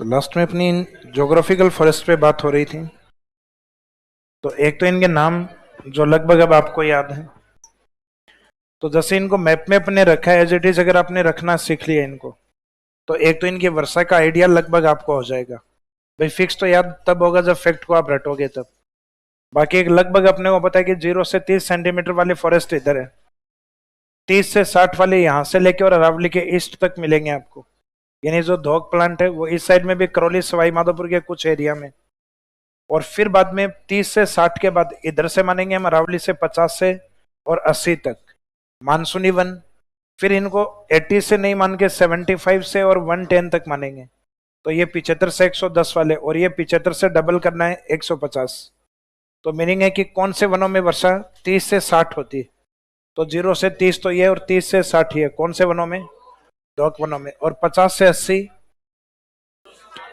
तो लास्ट में अपनी ज्योग्राफिकल फॉरेस्ट पे बात हो रही थी। तो एक तो इनके नाम जो लगभग अब आपको याद है। तो जैसे इनको मैप में अपने रखा है एज इट इज, अगर आपने रखना सीख लिया इनको, तो एक तो इनकी वर्षा का आइडिया लगभग आपको हो जाएगा। भाई फिक्स तो याद तब होगा जब फैक्ट को आप रटोगे तब। बाकी एक लगभग अपने को पता है कि 0 से 30 सेंटीमीटर वाले फॉरेस्ट इधर है, 30 से 60 वाले यहाँ से लेके और अरावली के ईस्ट तक मिलेंगे आपको। यानी जो धोक प्लांट है वो इस साइड में भी, करौली सवाई माधोपुर के कुछ एरिया में। और फिर बाद में 30 से 60 के बाद इधर से मानेंगे हम अरावली से 50 से और 80 तक मानसूनी वन। फिर इनको 80 से नहीं मान के 75 से और 110 तक मानेंगे। तो ये 75 से 110 वाले, और ये 75 से डबल करना है 150। तो मीनिंग है कि कौन से वनों में वर्षा 30 से 60 होती है। तो 0 से 30 तो ये, और 30 से 60 ये कौन से वनों में, डॉक वनों में। और 50 से 80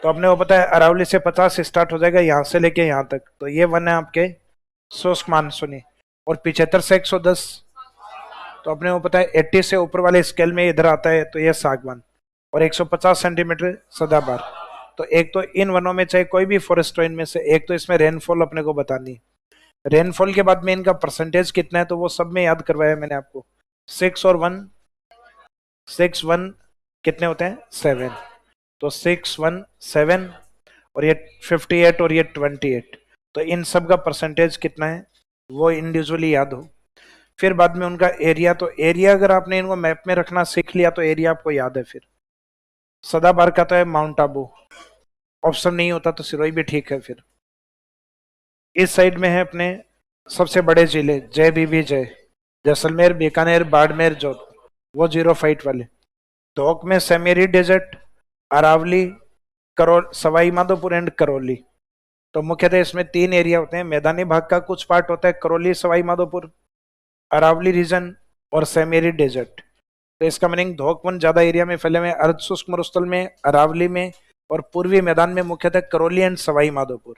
तो अपने को पता है अरावली से 50 स्टार्ट हो जाएगा यहाँ से लेके यहाँ तक, तो ये वन है आपके शुष्क मानसूनी। और 75 से 110 तो अपने को पता है 80 से ऊपर वाले स्केल में इधर आता है, तो ये सागवान। और 150 सेंटीमीटर सदाबहार। तो एक तो इन वनों में चाहे कोई भी फॉरेस्ट हो इनमें से एक, तो इसमें रेनफॉल अपने को बतानी। रेनफॉल के बाद में इनका परसेंटेज कितना है तो वो सब में याद करवाया मैंने आपको। 6 और 1, 6 1 कितने होते हैं 7। तो 6 1 7, और ये 58 और ये 28। तो इन सब का परसेंटेज कितना है वो इंडिविजुअली याद हो। फिर बाद में उनका एरिया, तो एरिया अगर आपने इनको मैप में रखना सीख लिया तो एरिया आपको याद है। फिर सदाबहार का तो है माउंट आबू, ऑप्शन नहीं होता तो सिरोही भी ठीक है। फिर इस साइड में है अपने सबसे बड़े जिले, जय बीबी जय, जैसलमेर, बीकानेर, बाड़मेर, जोधपुर, वो 0 फाइट वाले। टोंक में सेमेरी डेजर्ट, अरावली, करोल, सवाई माधोपुर एंड करौली। तो मुख्यतः इसमें 3 एरिया होते हैं। मैदानी भाग का कुछ पार्ट होता है करौली, सवाई माधोपुर, अरावली रीजन और सेमेरी डेजर्ट। तो इसका मीनिंग धोक वन ज्यादा एरिया में फैले हुए हैं, अर्ध शुष्क मरुस्थल में, अरावली में, और पूर्वी मैदान में मुख्यतः करौली एंड सवाई माधोपुर।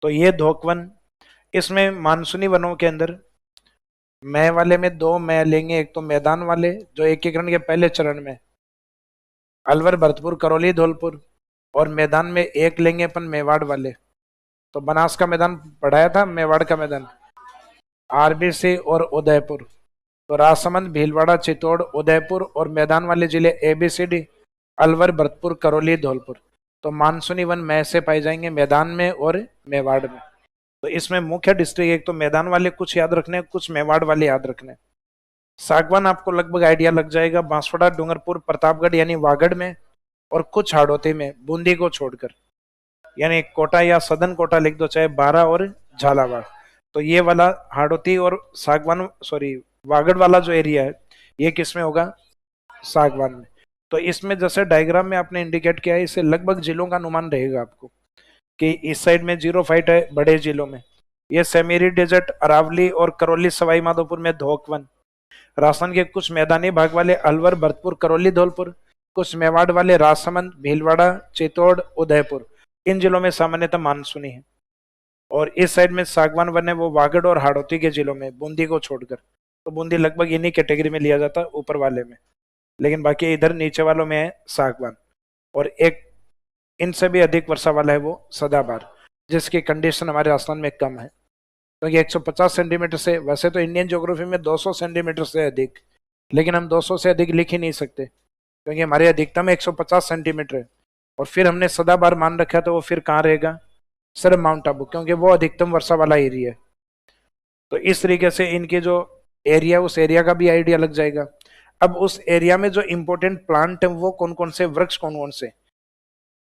तो ये धोक वन। इसमें मानसूनी वनों के अंदर मई वाले में 2 मई लेंगे। एक तो मैदान वाले जो एकीकरण के पहले चरण में, अलवर, भरतपुर, करौली, धौलपुर। और मैदान में एक लेंगे अपन मेवाड़ वाले। तो बनास का मैदान पढ़ाया था, मेवाड़ का मैदान आरबीसी और उदयपुर। तो राजसमंद, भीलवाड़ा, चित्तौड़, उदयपुर और मैदान वाले जिले एबीसीडी, अलवर, भरतपुर, करौली, धौलपुर। तो मानसूनी वन मई से पाए जाएंगे मैदान में और मेवाड़ में। तो इसमें मुख्य डिस्ट्रिक्ट एक तो मैदान वाले कुछ याद रखने, कुछ मेवाड़ वाले याद रखने। सागवान आपको लगभग आइडिया लग जाएगा, बांसवाड़ा, डूंगरपुर, प्रतापगढ़ यानी वागड़ में, और कुछ हाड़ौती में, बूंदी को छोड़कर। यानी कोटा या सदन कोटा लिख दो, चाहे बारा और झालावाड़। तो ये वाला हाड़ौती और सागवान, सॉरी वागड़ वाला जो एरिया है ये किस में होगा, सागवान में। तो इसमें जैसे डायग्राम में आपने इंडिकेट किया है, इससे लगभग जिलों का अनुमान रहेगा आपको कि इस साइड में 0 फाइट है बड़े जिलों में, ये सेमेरी डेजर्ट, अरावली और करौली, सवाई माधोपुर में धोक वन। राजस्थान के कुछ मैदानी भाग वाले अलवर, भरतपुर, करौली, धौलपुर। कुछ मेवाड़ वाले राजसमंद, भीलवाड़ा, चित्तौड़, उदयपुर। इन जिलों में सामान्यतः मानसूनी है। और इस साइड में सागवान वन है वो वागड़ और हाड़ौती के जिलों में, बूंदी को छोड़कर। तो बूंदी लगभग इन्हीं कैटेगरी में लिया जाता है ऊपर वाले में, लेकिन बाकी इधर नीचे वालों में है सागवान। और एक इनसे भी अधिक वर्षा वाला है वो सदाबहार, जिसकी कंडीशन हमारे राजस्थान में कम है, क्योंकि 150 सेंटीमीटर से, वैसे तो इंडियन ज्योग्राफी में 200 सेंटीमीटर से अधिक, लेकिन हम 200 से अधिक लिख ही नहीं सकते क्योंकि हमारे अधिकतम 150 सेंटीमीटर है। और फिर हमने सदाबहार मान रखा, तो वो फिर कहाँ रहेगा, सिर्फ माउंट आबू, क्योंकि वो अधिकतम वर्षा वाला एरिया है। तो इस तरीके से इनके जो एरिया, उस एरिया का भी आइडिया लग जाएगा। अब उस एरिया में जो इंपॉर्टेंट प्लांट है वो कौन कौन से, वृक्ष कौन कौन से,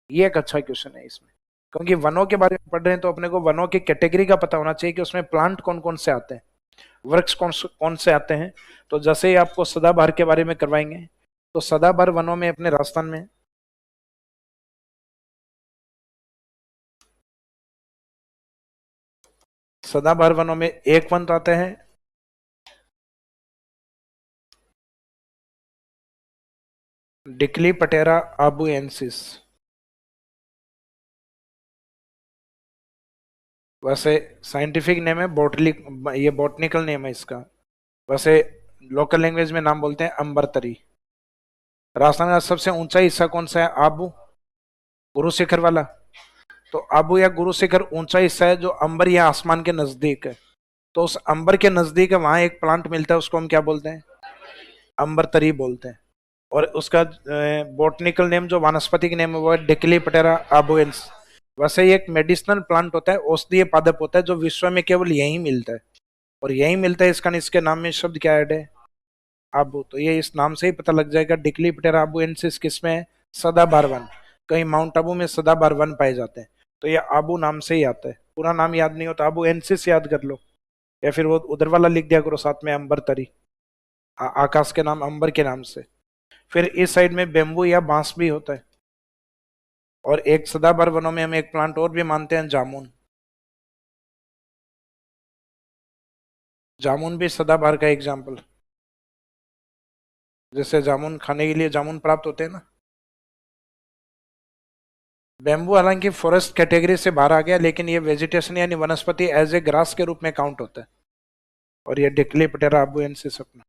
ये एक अच्छा क्वेश्चन है इसमें। क्योंकि वनों के बारे में पढ़ रहे हैं तो अपने को वनों की कैटेगरी का पता होना चाहिए कि उसमें प्लांट कौन कौन से आते हैं, वृक्ष कौन से आते हैं। तो जैसे ही आपको सदाबहार के बारे में करवाएंगे, तो सदाबहार वनों में अपने राजस्थान में सदाबहार वनों में एक वन तो आते हैं डिकली पटेरा आबुएंसिस। वैसे साइंटिफिक नेम है बोटली, ये बॉटनिकल नेम है इसका। वैसे लोकल लैंग्वेज में नाम बोलते हैं अंबरतरी। राजस्थान का सबसे ऊंचा हिस्सा कौन सा है, आबू। गुरु शिखर वाला। तो आबू या गुरु शिखर ऊंचा हिस्सा है जो अंबर या आसमान के नजदीक है। तो उस अंबर के नजदीक है, वहां एक प्लांट मिलता है, उसको हम क्या बोलते हैं? अंबर तरी बोलते हैं। और उसका बॉटनिकल नेम, जो वानस्पतिक नेम है, वो है डिक्लीपटेरा आबुएंस। वैसे ये एक मेडिसिनल प्लांट होता है, औषधीय पादप होता है, जो विश्व में केवल यहीं मिलता है। और यहीं मिलता है, इसका इसके नाम में शब्द क्या ऐड है? आबू। तो ये इस नाम से ही पता लग जाएगा डिक्लीपटेरा आबुएंसिस किसमें है? सदाबहार वन। कहीं माउंट आबू में सदाबहार वन पाए जाते हैं। तो ये आबू नाम से ही आता है, पूरा नाम याद नहीं होता, आबू एनसिस याद कर लो। या फिर वो उधर वाला लिख दिया करो साथ में, अंबर तरी। आकाश के नाम अंबर के नाम से। फिर इस साइड में बेम्बू या बांस भी होता है। और एक सदाबहार वनों में हम एक प्लांट और भी मानते हैं, जामुन। जामुन भी सदाबहार का एग्जाम्पल। जैसे जामुन खाने के लिए जामुन प्राप्त होते हैं ना। बेम्बू हालांकि फॉरेस्ट कैटेगरी से बाहर आ गया, लेकिन ये वेजिटेशन यानी वनस्पति एज ए ग्रास के रूप में काउंट होता है। और ये डिक्लीपटेरा आबुएंसिस अपना।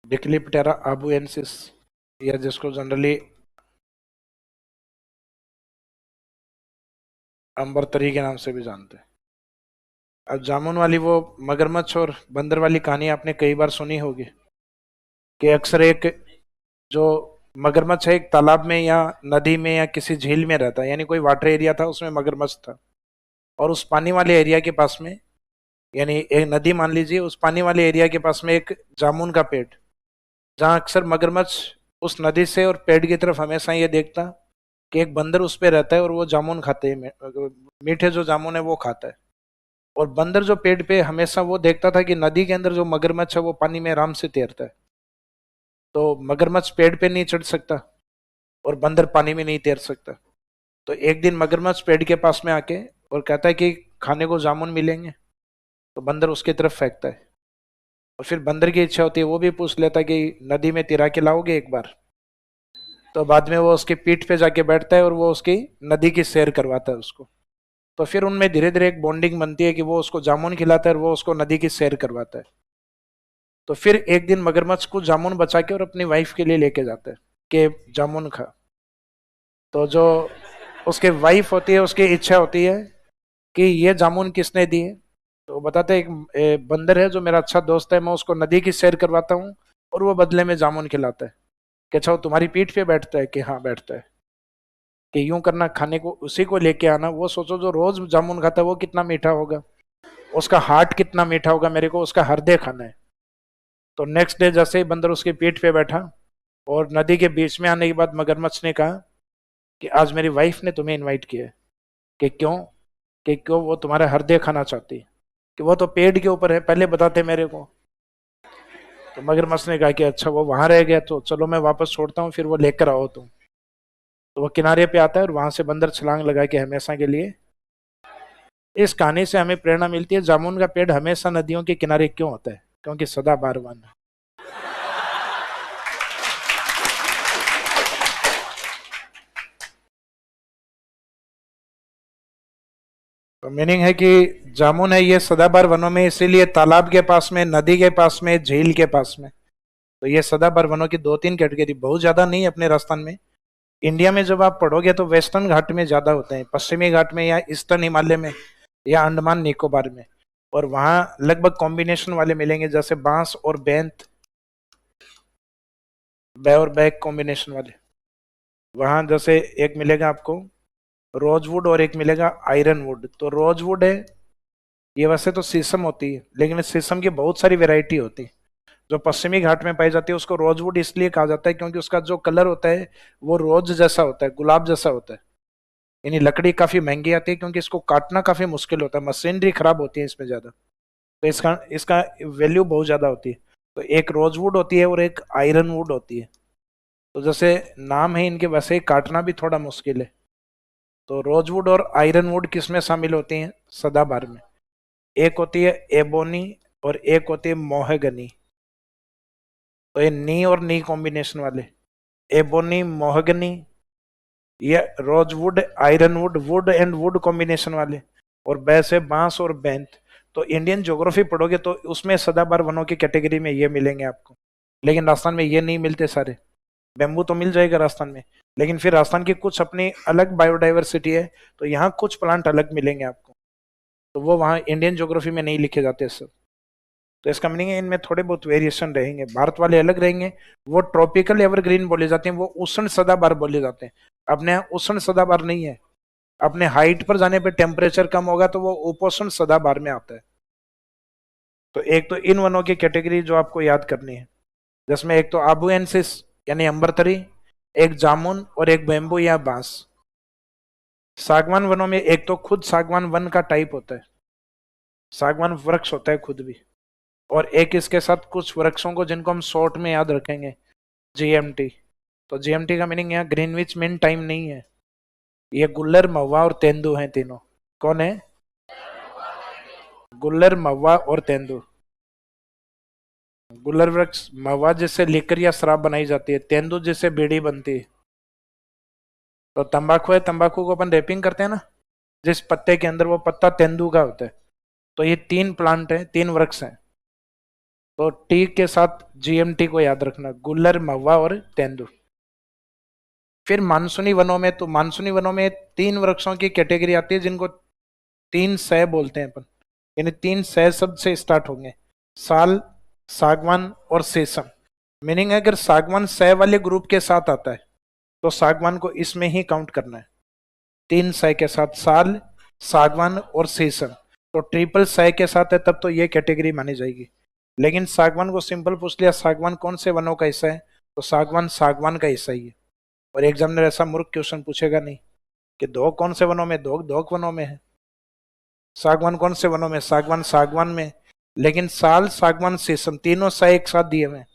डिक्लीपटेरा आबुएंसिस, या जिसको जनरली अंबर तरी के नाम से भी जानते हैं। अब जामुन वाली वो मगरमच्छ और बंदर वाली कहानी आपने कई बार सुनी होगी, कि अक्सर एक जो मगरमच्छ है, एक तालाब में या नदी में या किसी झील में रहता है, यानी कोई वाटर एरिया था, उसमें मगरमच्छ था। और उस पानी वाले एरिया के पास में, यानी एक नदी मान लीजिए, उस पानी वाले एरिया के पास में एक जामुन का पेड़, जहाँ अक्सर मगरमच्छ उस नदी से और पेड़ की तरफ हमेशा ये देखता कि एक बंदर उस पे रहता है और वो जामुन खाते हैं, मीठे जो जामुन है वो खाता है। और बंदर जो पेड़ पे, हमेशा वो देखता था कि नदी के अंदर जो मगरमच्छ है वो पानी में आराम से तैरता है। तो मगरमच्छ पेड़ पे नहीं चढ़ सकता और बंदर पानी में नहीं तैर सकता। तो एक दिन मगरमच्छ पेड़ के पास में आके और कहता है कि खाने को जामुन मिलेंगे। तो बंदर उसकी तरफ फेंकता है। और फिर बंदर की इच्छा होती है, वो भी पूछ लेता है कि नदी में तिरा के लाओगे एक बार। तो बाद में वो उसकी पीठ पे जाके बैठता है और वो उसकी नदी की सैर करवाता है उसको। तो फिर उनमें धीरे धीरे एक बॉन्डिंग बनती है कि वो उसको जामुन खिलाता है और वो उसको नदी की सैर करवाता है। तो फिर एक दिन मगरमच्छ को जामुन बचा के और अपनी वाइफ के लिए लेके जाता है कि जामुन खा। तो जो उसके वाइफ होती है, उसकी इच्छा होती है कि ये जामुन किसने दिए। तो बताते हैं, एक बंदर है जो मेरा अच्छा दोस्त है, मैं उसको नदी की सैर करवाता हूँ और वो बदले में जामुन खिलाता है। कि अच्छा वो तुम्हारी पीठ पे बैठता है? कि हाँ बैठता है। कि यूं करना, खाने को उसी को लेके आना। वो सोचो जो रोज जामुन खाता है वो कितना मीठा होगा, उसका हार्ट कितना मीठा होगा, मेरे को उसका हृदय खाना है। तो नेक्स्ट डे जैसे ही बंदर उसकी पीठ पे बैठा और नदी के बीच में आने के बाद मगरमच्छ ने कहा कि आज मेरी वाइफ ने तुम्हें इनवाइट किया है। कि क्यों? कि क्यों वो तुम्हारा हृदय खाना चाहती है। कि वो तो पेड़ के ऊपर है, पहले बताते मेरे को। तो मगरमच्छ ने कहा कि अच्छा वो वहां रह गया, तो चलो मैं वापस छोड़ता हूँ, फिर वो लेकर आओ तुम। तो वो किनारे पे आता है और वहां से बंदर छलांग लगा के हमेशा के लिए। इस कहानी से हमें प्रेरणा मिलती है, जामुन का पेड़ हमेशा नदियों के किनारे क्यों होता है? क्योंकि सदाबहार वन है। तो मीनिंग है कि जामुन है ये सदाबहार वनों में, इसीलिए तालाब के पास में, नदी के पास में, झील के पास में। तो ये सदाबहार वनों की दो तीन कैटेगरी, बहुत ज्यादा नहीं है अपने राजस्थान में। इंडिया में जब आप पढ़ोगे तो वेस्टर्न घाट में ज्यादा होते हैं, पश्चिमी घाट में या ईस्टर्न हिमालय में या अंडमान निकोबार में। और वहां लगभग कॉम्बिनेशन वाले मिलेंगे, जैसे बांस और बेंत, बै और बैक कॉम्बिनेशन वाले। वहां जैसे एक मिलेगा आपको रोजवुड और एक मिलेगा आयरन वुड। तो रोजवुड है, ये वैसे तो शीशम होती है, लेकिन इस शीशम की बहुत सारी वैरायटी होती है। जो पश्चिमी घाट में पाई जाती है उसको रोजवुड इसलिए कहा जाता है क्योंकि उसका जो कलर होता है वो रोज जैसा होता है, गुलाब जैसा होता है। यानी लकड़ी काफी महंगी आती है क्योंकि इसको काटना काफी मुश्किल होता है, मशीनरी खराब होती है इसमें ज्यादा। तो इसका इसका वैल्यू बहुत ज्यादा होती है। तो एक रोजवुड होती है और एक आयरन वुड होती है। तो जैसे नाम है इनके, वैसे ही काटना भी थोड़ा मुश्किल है। तो रोजवुड और आयरन वुड किस में शामिल होती हैं? सदाबहार में। एक होती है एबोनी और एक होती है मोहगनी। तो ये नी और नी कॉम्बिनेशन वाले, एबोनी मोहगनी, ये rosewood, Ironwood, would and would combination वाले, और बैस है बांस और बेंत। तो इंडियन ज्योग्राफी पढ़ोगे तो उसमें सदाबहार वनों की कैटेगरी में ये मिलेंगे आपको, लेकिन राजस्थान में ये नहीं मिलते सारे। बेम्बू तो मिल जाएगा राजस्थान में, लेकिन फिर राजस्थान की कुछ अपनी अलग बायोडाइवर्सिटी है, तो यहाँ कुछ प्लांट अलग मिलेंगे आपको, तो वो वहाँ इंडियन ज्योग्राफी में नहीं लिखे जाते सब। तो इसका मीनिंग है इनमें थोड़े बहुत वेरिएशन रहेंगे, भारत वाले अलग रहेंगे, वो ट्रॉपिकल एवरग्रीन बोले जाते हैं, वो उष्ण सदाबहार बोले जाते हैं। अपने यहाँ उष्ण सदाबहार नहीं है, अपने हाइट पर जाने पे टेम्परेचर कम होगा तो वो उपोष्ण सदाबहार में आता है। तो एक तो इन वनों की कैटेगरी जो आपको याद करनी है, जिसमें एक तो आबुएंसिस यानी अंबरतरी, एक जामुन और एक बेम्बू या बांस। सागवान वनों में एक तो खुद सागवान वन का टाइप होता है, सागवान वृक्ष होता है खुद भी, और एक इसके साथ कुछ वृक्षों को जिनको हम शॉर्ट में याद रखेंगे जीएमटी। तो जीएमटी का मीनिंग यहाँ ग्रीनविच मीन टाइम नहीं है, ये गुल्लर, महुआ और तेंदु हैं तीनों। कौन है? गुल्लर, महुआ और तेंदु। गुल्लर वृक्ष, महुआ जिससे लिकर या शराब बनाई जाती है, तेंदु जिससे बीड़ी बनती है। तो तंबाकू है, तंबाकू को अपन रैपिंग करते हैं ना, जिस पत्ते के अंदर, वो पत्ता तेंदु का होता है। तो ये तीन प्लांट है, तीन वृक्ष हैं। तो टी के साथ जीएमटी को याद रखना, गुल्लर, महुआ और तेंदु। फिर मानसूनी वनों में, तो मानसूनी वनों में तीन वृक्षों की कैटेगरी आती है जिनको तीन सह बोलते हैं अपन, यानी तीन सह शब्द से स्टार्ट होंगे, साल, सागवान और शीशम। मीनिंग है अगर सागवान सह वाले ग्रुप के साथ आता है तो सागवान को इसमें ही काउंट करना है, तीन सह के साथ, साल, सागवान और शीशम। तो ट्रिपल सह के साथ है तब तो ये कैटेगरी मानी जाएगी। लेकिन सागवान को सिंपल पूछ लिया सागवान कौन से वनों का हिस्सा है, तो सागवान सागवान का हिस्सा ही है। और एग्जामिनर ऐसा मूर्ख क्वेश्चन पूछेगा नहीं कि दो कौन से वनों में, दो दो वनों में है, सागवान कौन से वनों में, सागवान सागवान में। लेकिन साल, सागवान, शीशम तीनों सह एक साथ दिए हुए हैं,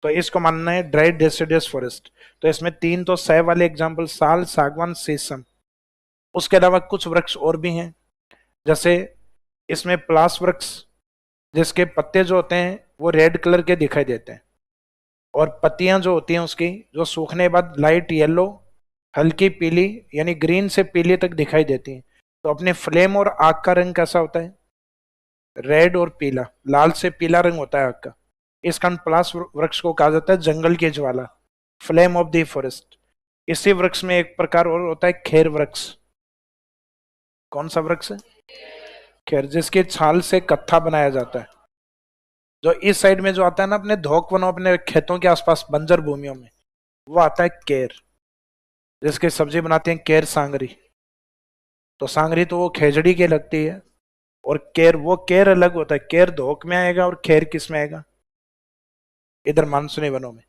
तो इसको मानना है ड्राई डेसिडियस फॉरेस्ट। तो इसमें तीन तो सह वाले एग्जाम्पल, साल, सागवान, शीशम। उसके अलावा कुछ वृक्ष और भी हैं, जैसे इसमें प्लास वृक्ष, जिसके पत्ते जो होते हैं वो रेड कलर के दिखाई देते हैं, और पत्तियां जो होती हैं उसकी, जो सूखने के बाद लाइट येलो, हल्की पीली यानी ग्रीन से पीली तक दिखाई देती हैं। तो अपने फ्लेम और आग का रंग कैसा होता है? रेड और पीला, लाल से पीला रंग होता है आग का। इस कारण प्लास वृक्ष को कहा जाता है जंगल की ज्वाला, फ्लेम ऑफ द फॉरेस्ट। इसी वृक्ष में एक प्रकार और होता है खेर वृक्ष। कौन सा वृक्ष है? खेर, जिसकी छाल से कत्था बनाया जाता है। जो इस साइड में जो आता है ना, अपने धोक वनों, अपने खेतों के आसपास बंजर भूमियों में, वो आता है केर, जिसकी सब्जी बनाते हैं केर सांगरी। तो सांगरी तो वो खेजड़ी के लगती है, और केर, वो केर अलग होता है, केर धोक में आएगा और खेर किस में आएगा? इधर मानसूनी वनों में।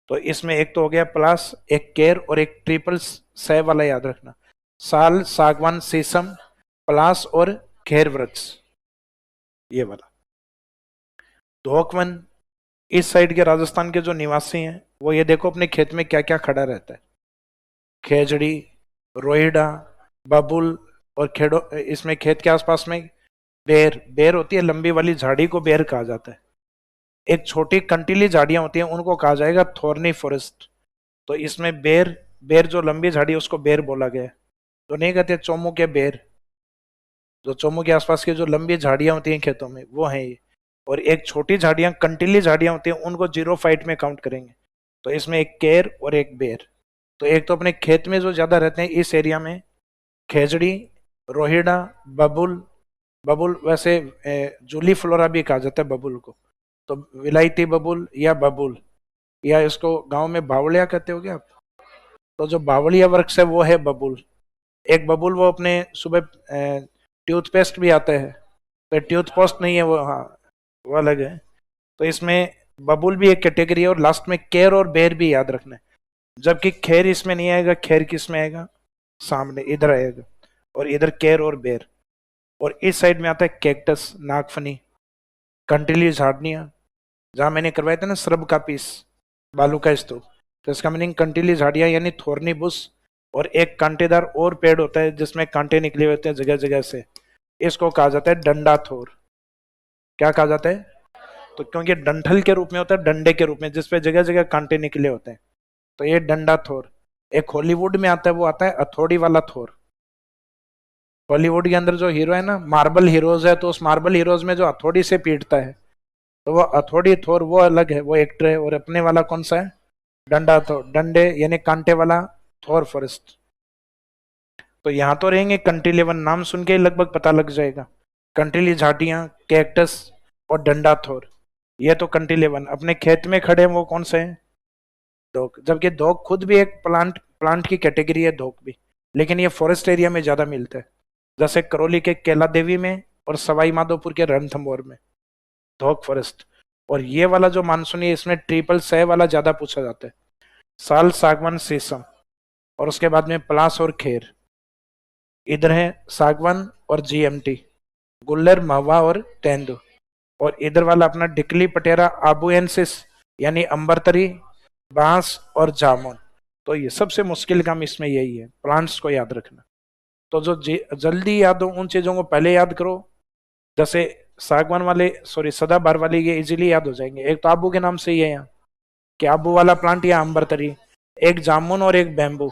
तो इसमें एक तो हो गया प्लास, एक केर और एक ट्रिपल सह वाला याद रखना, साल, सागवान, शीशम, प्लास और खेर वृक्ष, ये वाला। धोकवन, इस साइड के राजस्थान के जो निवासी हैं वो ये देखो अपने खेत में क्या क्या खड़ा रहता है, खेजड़ी, रोहिड़ा, बबुल, और खेड़ो, इसमें खेत के आसपास में बेर, बेर होती है लंबी वाली झाड़ी को बेर कहा जाता है। एक छोटी कंटीली झाड़ियां होती हैं उनको कहा जाएगा थोर्नी फॉरेस्ट। तो इसमें बेर, बेर जो लंबी झाड़ी है उसको बेर बोला गया है। तो नहीं कहते चोमू के बेर, जो चोमू के आसपास की जो लंबी झाड़ियां होती हैं खेतों में वो है ये। और एक छोटी झाड़ियां, कंटीली झाड़ियां होती हैं, उनको जीरो फाइट में काउंट करेंगे। तो इसमें एक केर और एक बेर। तो एक तो अपने खेत में जो ज्यादा रहते हैं इस एरिया में खेजड़ी, रोहिड़ा, बबुल, बबुल वैसे जूली फ्लोरा भी कहा जाता है बबुल को, तो विलायती बबुल या बबुल, या इसको गांव में बावलिया कहते हो क्या आप? तो जो बावलिया वृक्ष है वो है बबुल। एक बबुल वो अपने सुबह टूथपेस्ट भी आता है, तो टूथपेस्ट नहीं है वो, हाँ वो अलग है। तो इसमें बबुल भी एक कैटेगरी है, और लास्ट में केर और बेर भी याद रखना है। जबकि खेर इसमें नहीं आएगा, खेर किस में आएगा? सामने इधर आएगा, और इधर केर और बेर। और इस साइड में आता है कैक्टस, नागफनी, कंटीली झाड़ियां, जहां मैंने करवाया था ना श्रब का पीस, बालू का स्तूप। तो इसका मीनिंग कंटीली झाड़ियां यानी थोरनी बुश, और एक कांटेदार और पेड़ होता है जिसमें कांटे निकले होते हैं जगह जगह से, इसको कहा जाता है डंडा थोर। क्या कहा जाता है? तो क्योंकि डंठल के रूप में होता है, डंडे के रूप में, जिसपे जगह जगह कांटे निकले होते हैं, तो ये डंडा थोर। एक हॉलीवुड में आता है, वो आता है हथौड़ी वाला थोर। हॉलीवुड के अंदर जो हीरो है ना, मार्बल हीरोज है, तो उस मार्बल हीरोज में जो हथौड़ी से पीटता है, तो वो हथौड़ी थोर वो अलग है, वो एक्टर है। और अपने वाला कौन सा है? डंडा थोर, डंडे यानी कांटे वाला थोर फॉरेस्ट। तो यहाँ तो रहेंगे कंटिलेवन, नाम सुन के ही लगभग पता लग जाएगा। कंटीली झाटियां, कैक्टस और डंडा थोर, ये तो कंटिलेवन। अपने खेत में खड़े हैं वो कौन से हैं? धोक। जबकि धोक खुद भी एक प्लांट प्लांट की कैटेगरी है धोक भी, लेकिन ये फॉरेस्ट एरिया में ज्यादा मिलता है, जैसे करौली के केला देवी में और सवाई माधोपुर के रणथंभौर में, धोक फॉरेस्ट। और ये वाला जो मानसून है, इसमें ट्रिपल सह वाला ज्यादा पूछा जाता है, साल, सागवान, शीशम। और उसके बाद में पलास और खेर। इधर है सागवान और जीएमटी, गुल्लर, महवा और तेंदु। और इधर वाला अपना डिकली पटेरा आबुएंसिस यानी अंबरतरी, बांस और जामुन। तो ये सबसे मुश्किल काम इसमें यही है, प्लांट्स को याद रखना। तो जो जल्दी याद हो उन चीजों को पहले याद करो। जैसे सागवान वाले, सॉरी सदाबहार वाले, ये इजीली याद हो जाएंगे। एक तो आबू के नाम से ही है यहाँ कि आबू वाला प्लांट या अंबरतरी। एक जामुन और एक बैम्बू।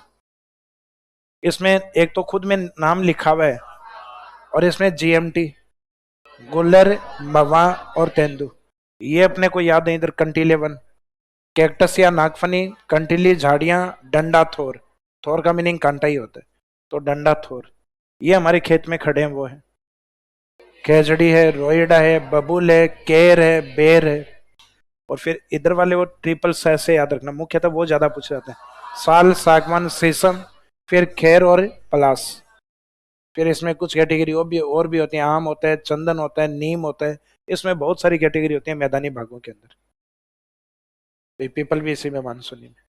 इसमें एक तो खुद में नाम लिखा हुआ है, और इसमें जीएमटी, गुल्लर, मवा और तेंदु, ये अपने को याद है। इधर कंटीलेवन, कैक्टस या नागफनी, कंटीली झाड़ियां, डंडा थोर। थोर का मीनिंग कांटा ही होता है, तो डंडा थोर ये हमारे खेत में खड़े हैं वो है। खेजड़ी है, रोइडा है, बबूल है, केर है, बेर है। और फिर इधर वाले वो ट्रिपल सह से याद रखना, मुख्यतः वो ज्यादा पूछे जाते हैं, साल, सागवान, शीशम, फिर खेर और पलास। फिर इसमें कुछ कैटेगरी और भी होती है, आम होता है, चंदन होता है, नीम होता है। इसमें बहुत सारी कैटेगरी होती है मैदानी भागों के अंदर। तो पीपल भी इसी में मानसूनी में।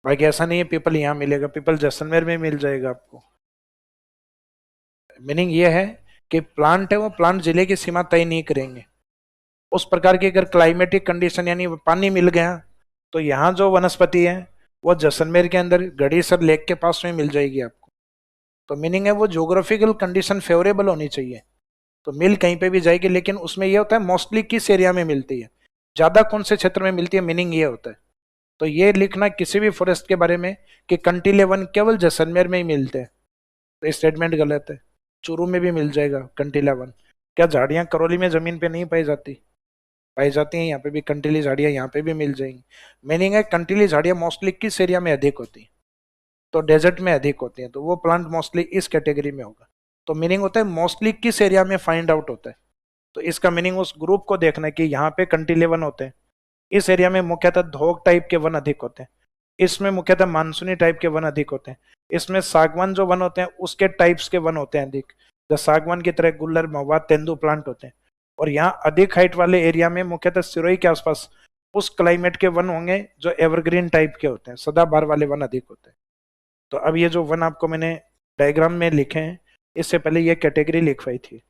बाकी ऐसा नहीं है पीपल यहाँ मिलेगा, पीपल जैसलमेर में मिल जाएगा आपको। मीनिंग ये है कि प्लांट है वो प्लांट जिले की सीमा तय नहीं करेंगे। उस प्रकार की अगर क्लाइमेटिक कंडीशन यानी पानी मिल गया, तो यहाँ जो वनस्पति है वो जैसलमेर के अंदर गड़ीसर लेक के पास में मिल जाएगी आपको। तो मीनिंग है वो ज्योग्राफिकल कंडीशन फेवरेबल होनी चाहिए, तो मिल कहीं पे भी जाएगी। लेकिन उसमें यह होता है मोस्टली किस एरिया में मिलती है, ज्यादा कौन से क्षेत्र में मिलती है, मीनिंग ये होता है। तो ये लिखना किसी भी फॉरेस्ट के बारे में कि कंटीलेवन केवल जैसलमेर में ही मिलते हैं, तो स्टेटमेंट गलत है। चूरू में भी मिल जाएगा कंटीलेवन। क्या झाड़ियां करौली में जमीन पे नहीं पाई जाती? पाई जाती हैं, यहाँ पे भी कंटीली झाड़ियां यहाँ पे भी मिल जाएंगी। मीनिंग है कंटीली झाड़ियां मोस्टली किस एरिया में अधिक होती हैं, तो डेजर्ट में अधिक होती हैं, तो वो प्लांट मोस्टली इस कैटेगरी में होगा। तो मीनिंग होता है मोस्टली किस एरिया में फाइंड आउट होता है। तो इसका मीनिंग उस ग्रुप को देखना है कि यहाँ पे कंटीलेवन होते हैं, इस एरिया में मुख्यतः धोक टाइप के वन अधिक होते हैं, इसमें मुख्यतः मानसूनी टाइप के वन अधिक होते हैं, इसमें सागवान जो वन होते हैं उसके टाइप्स के वन होते हैं अधिक, जो सागवान की तरह गुल्लर, महुआ, तेंदु प्लांट होते हैं। और यहाँ अधिक हाइट वाले एरिया में मुख्यतः सिरोही के आसपास उस क्लाइमेट के वन होंगे जो एवरग्रीन टाइप के होते हैं, सदाबहार वाले वन अधिक होते हैं। तो अब ये जो वन आपको मैंने डायग्राम में लिखे हैं, इससे पहले ये कैटेगरी लिखवाई थी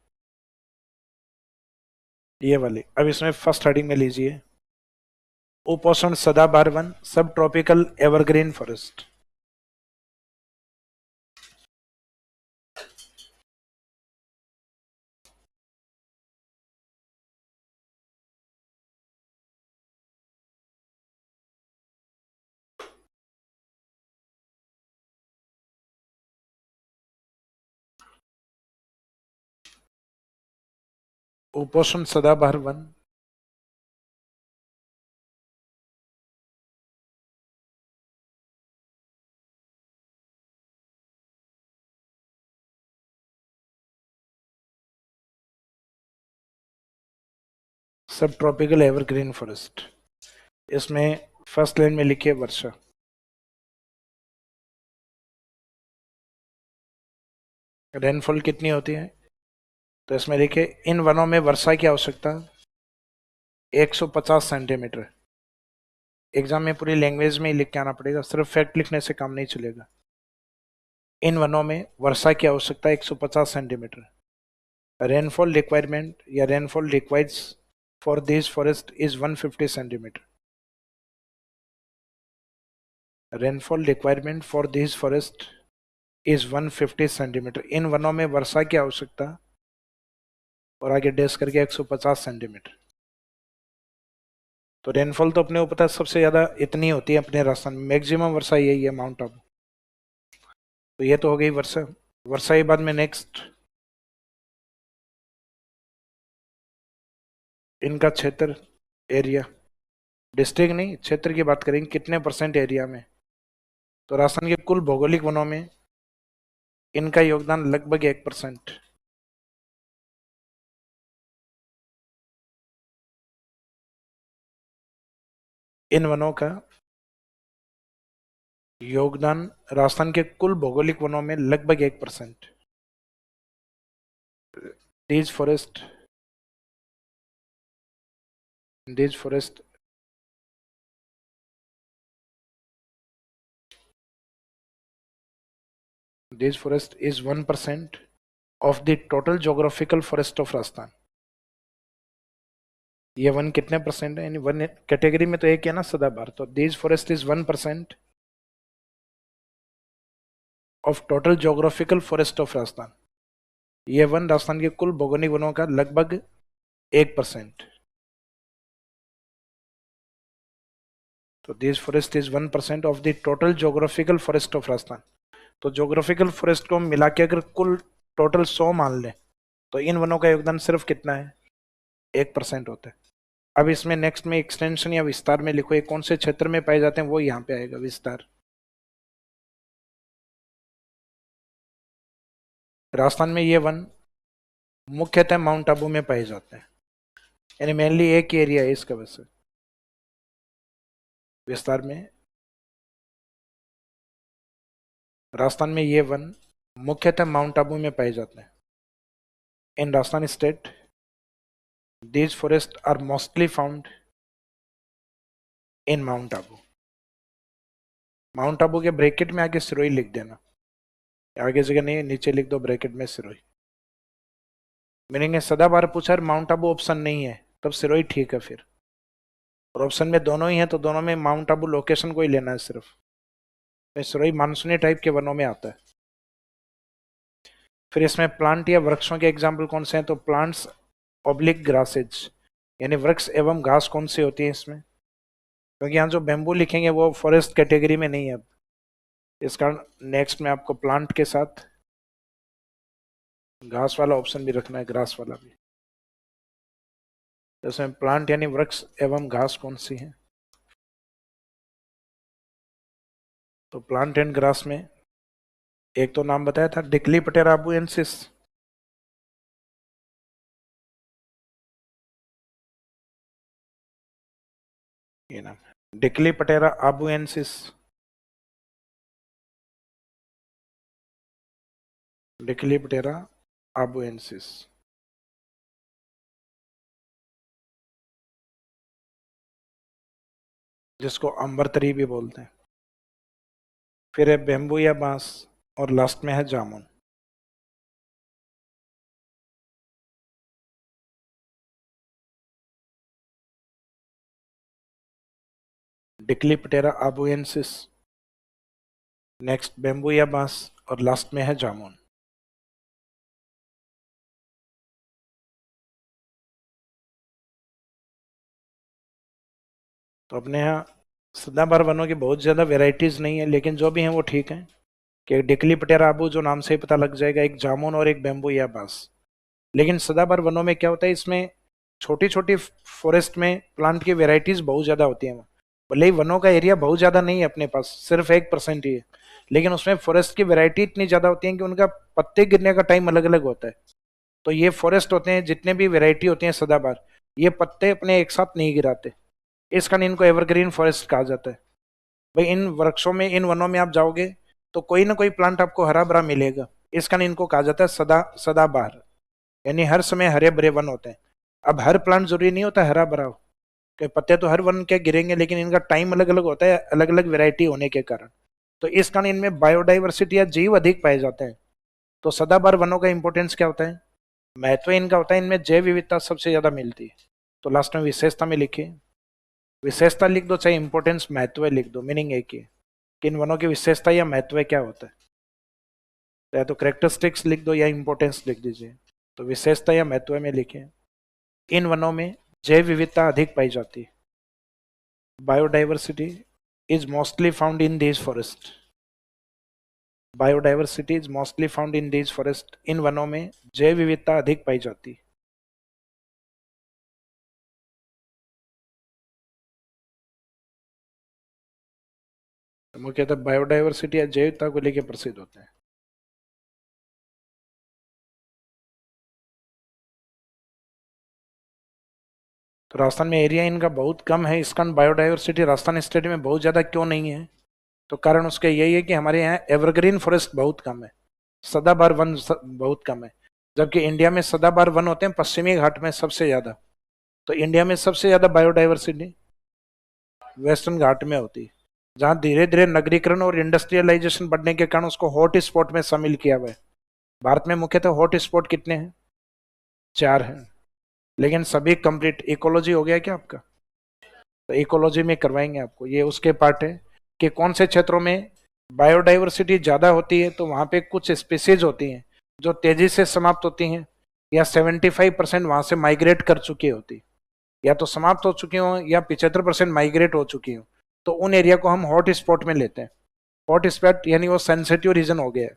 ये वाली। अब इसमें फर्स्ट हेडिंग में लीजिए, उपोष्ण सदाबहार वन, सब ट्रॉपिकल एवरग्रीन फॉरेस्ट। उपोष्ण सदाबहार वन, सब ट्रॉपिकल एवरग्रीन फॉरेस्ट। इसमें फर्स्ट लाइन में लिखिए वर्षा। रेनफॉल कितनी होती है? तो इसमें लिखिए इन वनों में वर्षा की आवश्यकता 150 सेंटीमीटर। एग्जाम में पूरी लैंग्वेज में ही लिख के आना पड़ेगा, सिर्फ फैक्ट लिखने से काम नहीं चलेगा। इन वनों में वर्षा की आवश्यकता 150 सेंटीमीटर। रेनफॉल रिक्वायरमेंट या rainfall requires for this forest is 150 centimetre. Rainfall requirement for this forest is 150 centimetre. इन वनों में वर्षा की आवश्यकता, और आगे डैश करके 150 सेंटीमीटर। तो रेनफॉल तो अपने को पता है सबसे ज्यादा इतनी होती है अपने राजस्थान में, मैक्सिमम वर्षा यही है माउंट आबू। तो ये तो हो गई वर्षा। वर्षा के बाद में नेक्स्ट इनका क्षेत्र, एरिया, डिस्ट्रिक्ट नहीं क्षेत्र की बात करेंगे कितने परसेंट एरिया में। तो राजस्थान के कुल भौगोलिक वनों में इनका योगदान लगभग 1%। इन वनों का योगदान राजस्थान के कुल भौगोलिक वनों में लगभग 1%। These forest these forest these forest is 1% of the total geographical forest of Rajasthan. ये वन कितने परसेंट है, यानी वन कैटेगरी में तो एक है ना सदाबहार, तो these forest is 1% of total geographical forest of Rajasthan. ये वन राजस्थान के कुल भौगोलिक वनों का लगभग 1%। तो this forest is 1% of the total geographical forest of Rajasthan. तो जोग्राफिकल फॉरेस्ट को मिला के अगर कुल टोटल 100 मान ले तो इन वनों का योगदान सिर्फ कितना है, 1% होता है। अब इसमें नेक्स्ट में एक्सटेंशन या विस्तार में लिखो ये कौन से क्षेत्र में पाए जाते हैं, वो यहाँ पे आएगा विस्तार। राजस्थान में ये वन मुख्यतः माउंट आबू में पाए जाते हैं, यानी मेनली एक ही एरिया है इसका। वैसे विस्तार में राजस्थान में ये वन मुख्यतः माउंट आबू में पाए जाते हैं। In Rajasthan state these forests are mostly found in mount Abu. Mount Abu के ब्रैकेट में आगे सिरोही लिख देना, आगे जगह नहीं नीचे लिख दो ब्रैकेट में सिरोही। मीनिंग है सदाबहार पूछा माउंट आबू ऑप्शन नहीं है तब सिरोही ठीक है फिर, और ऑप्शन में दोनों ही है तो दोनों में माउंट आबू लोकेशन को ही लेना है सिर्फ। सिरोही मानसूनी टाइप के वनों में आता है। फिर इसमें प्लांट या वृक्षों के एग्जाम्पल कौन से हैं, तो प्लांट्स ऑब्लिक ग्रासेज, यानी वृक्ष एवं घास कौन सी होती है इसमें, क्योंकि यहाँ जो बेम्बू लिखेंगे वो फॉरेस्ट कैटेगरी में नहीं है। अब इस कारण नेक्स्ट में आपको प्लांट के साथ घास वाला ऑप्शन भी रखना है, ग्रास वाला भी। इसमें प्लांट यानी वृक्ष एवं घास कौन सी है, तो प्लांट एंड ग्रास में एक तो नाम बताया था डिक्लीपटेरा आबुएंसिस, ये नाम डिक्लीपटेरा आबुएंसिस, डिक्लीपटेरा आबुएंसिस। जिसको अंबरतरी भी बोलते हैं। फिर है बेम्बू या बांस, और लास्ट में है जामुन। डिक्लीपटेरा आबुएंसिस, नेक्स्ट बेम्बू या बांस, और लास्ट में है जामुन। तो अपने यहाँ सदाबहार वनों की बहुत ज़्यादा वेराइटीज़ नहीं है, लेकिन जो भी हैं वो ठीक हैं कि डिक्लीपटेरा आबू जो नाम से ही पता लग जाएगा, एक जामुन और एक बेम्बू या बांस। लेकिन सदाबहार वनों में क्या होता है, इसमें छोटी छोटी फॉरेस्ट में प्लांट की वेराइटीज़ बहुत ज़्यादा होती हैं। भले ही वनों का एरिया बहुत ज़्यादा नहीं है अपने पास, सिर्फ 1% ही है, लेकिन उसमें फॉरेस्ट की वेराइटी इतनी ज़्यादा होती है कि उनका पत्ते गिरने का टाइम अलग अलग होता है। तो ये फॉरेस्ट होते हैं जितने भी वेराइटी होती हैं सदाबहार, ये पत्ते अपने एक साथ नहीं गिराते, इस कारण इनको एवरग्रीन फॉरेस्ट कहा जाता है। भाई इन वृक्षों में, इन वनों में आप जाओगे तो कोई ना कोई प्लांट आपको हरा भरा मिलेगा, इस कारण इनको कहा जाता है सदाबहार, यानी हर समय हरे भरे वन होते हैं। अब हर प्लांट जरूरी नहीं होता हरा भरा हो, कि पत्ते तो हर वन के गिरेंगे, लेकिन इनका टाइम अलग अलग होता है, अलग अलग वेराइटी होने के कारण। तो इस कारण इनमें बायोडाइवर्सिटी या जीव अधिक पाए जाते हैं। तो सदाबहार वनों का इंपॉर्टेंस क्या होता है, महत्व इनका होता है, इनमें जैव विविधता सबसे ज्यादा मिलती है। तो लास्ट में विशेषता में लिखिए, विशेषता लिख दो चाहे इंपॉर्टेंस महत्व लिख दो, मीनिंग एक ही है कि इन वनों की विशेषता या महत्व क्या होता है। तो या तो करेक्टरिस्टिक्स लिख दो या इंपॉर्टेंस लिख दीजिए। तो विशेषता या महत्व में लिखें, इन वनों में जैव विविधता अधिक पाई जाती है। Biodiversity is mostly found in these forest. Biodiversity is mostly found in these forest. इन वनों में जैव विविधता अधिक पाई जाती है। तो मुख्यतः बायोडाइवर्सिटी या जैव विविधता को लेकर प्रसिद्ध होते हैं। तो राजस्थान में एरिया इनका बहुत कम है, इसका बायोडाइवर्सिटी राजस्थान स्टेट में बहुत ज्यादा क्यों नहीं है? तो कारण उसका यही है कि हमारे यहाँ एवरग्रीन फॉरेस्ट बहुत कम है, सदाबहार वन बहुत कम है। जबकि इंडिया में सदाबहार वन होते हैं पश्चिमी घाट में सबसे ज्यादा। तो इंडिया में सबसे ज्यादा बायोडाइवर्सिटी वेस्टर्न घाट में होती है, जहां धीरे धीरे नगरीकरण और इंडस्ट्रियलाइजेशन बढ़ने के कारण उसको हॉट स्पॉट में शामिल किया हुआ है। भारत में मुख्यतः हॉट स्पॉट कितने हैं? 4 हैं, लेकिन सभी कंप्लीट। इकोलॉजी हो गया क्या आपका? तो इकोलॉजी में करवाएंगे आपको, ये उसके पार्ट है कि कौन से क्षेत्रों में बायोडाइवर्सिटी ज्यादा होती है। तो वहां पे कुछ स्पीसीज होती हैं जो तेजी से समाप्त होती हैं, या 75% वहां से माइग्रेट कर चुकी होती, या तो समाप्त हो चुकी हो, या 75% माइग्रेट हो चुकी हो। तो उन एरिया को हम हॉट स्पॉट में लेते हैं। हॉट स्पॉट यानी वो सेंसिटिव रीजन हो गया है,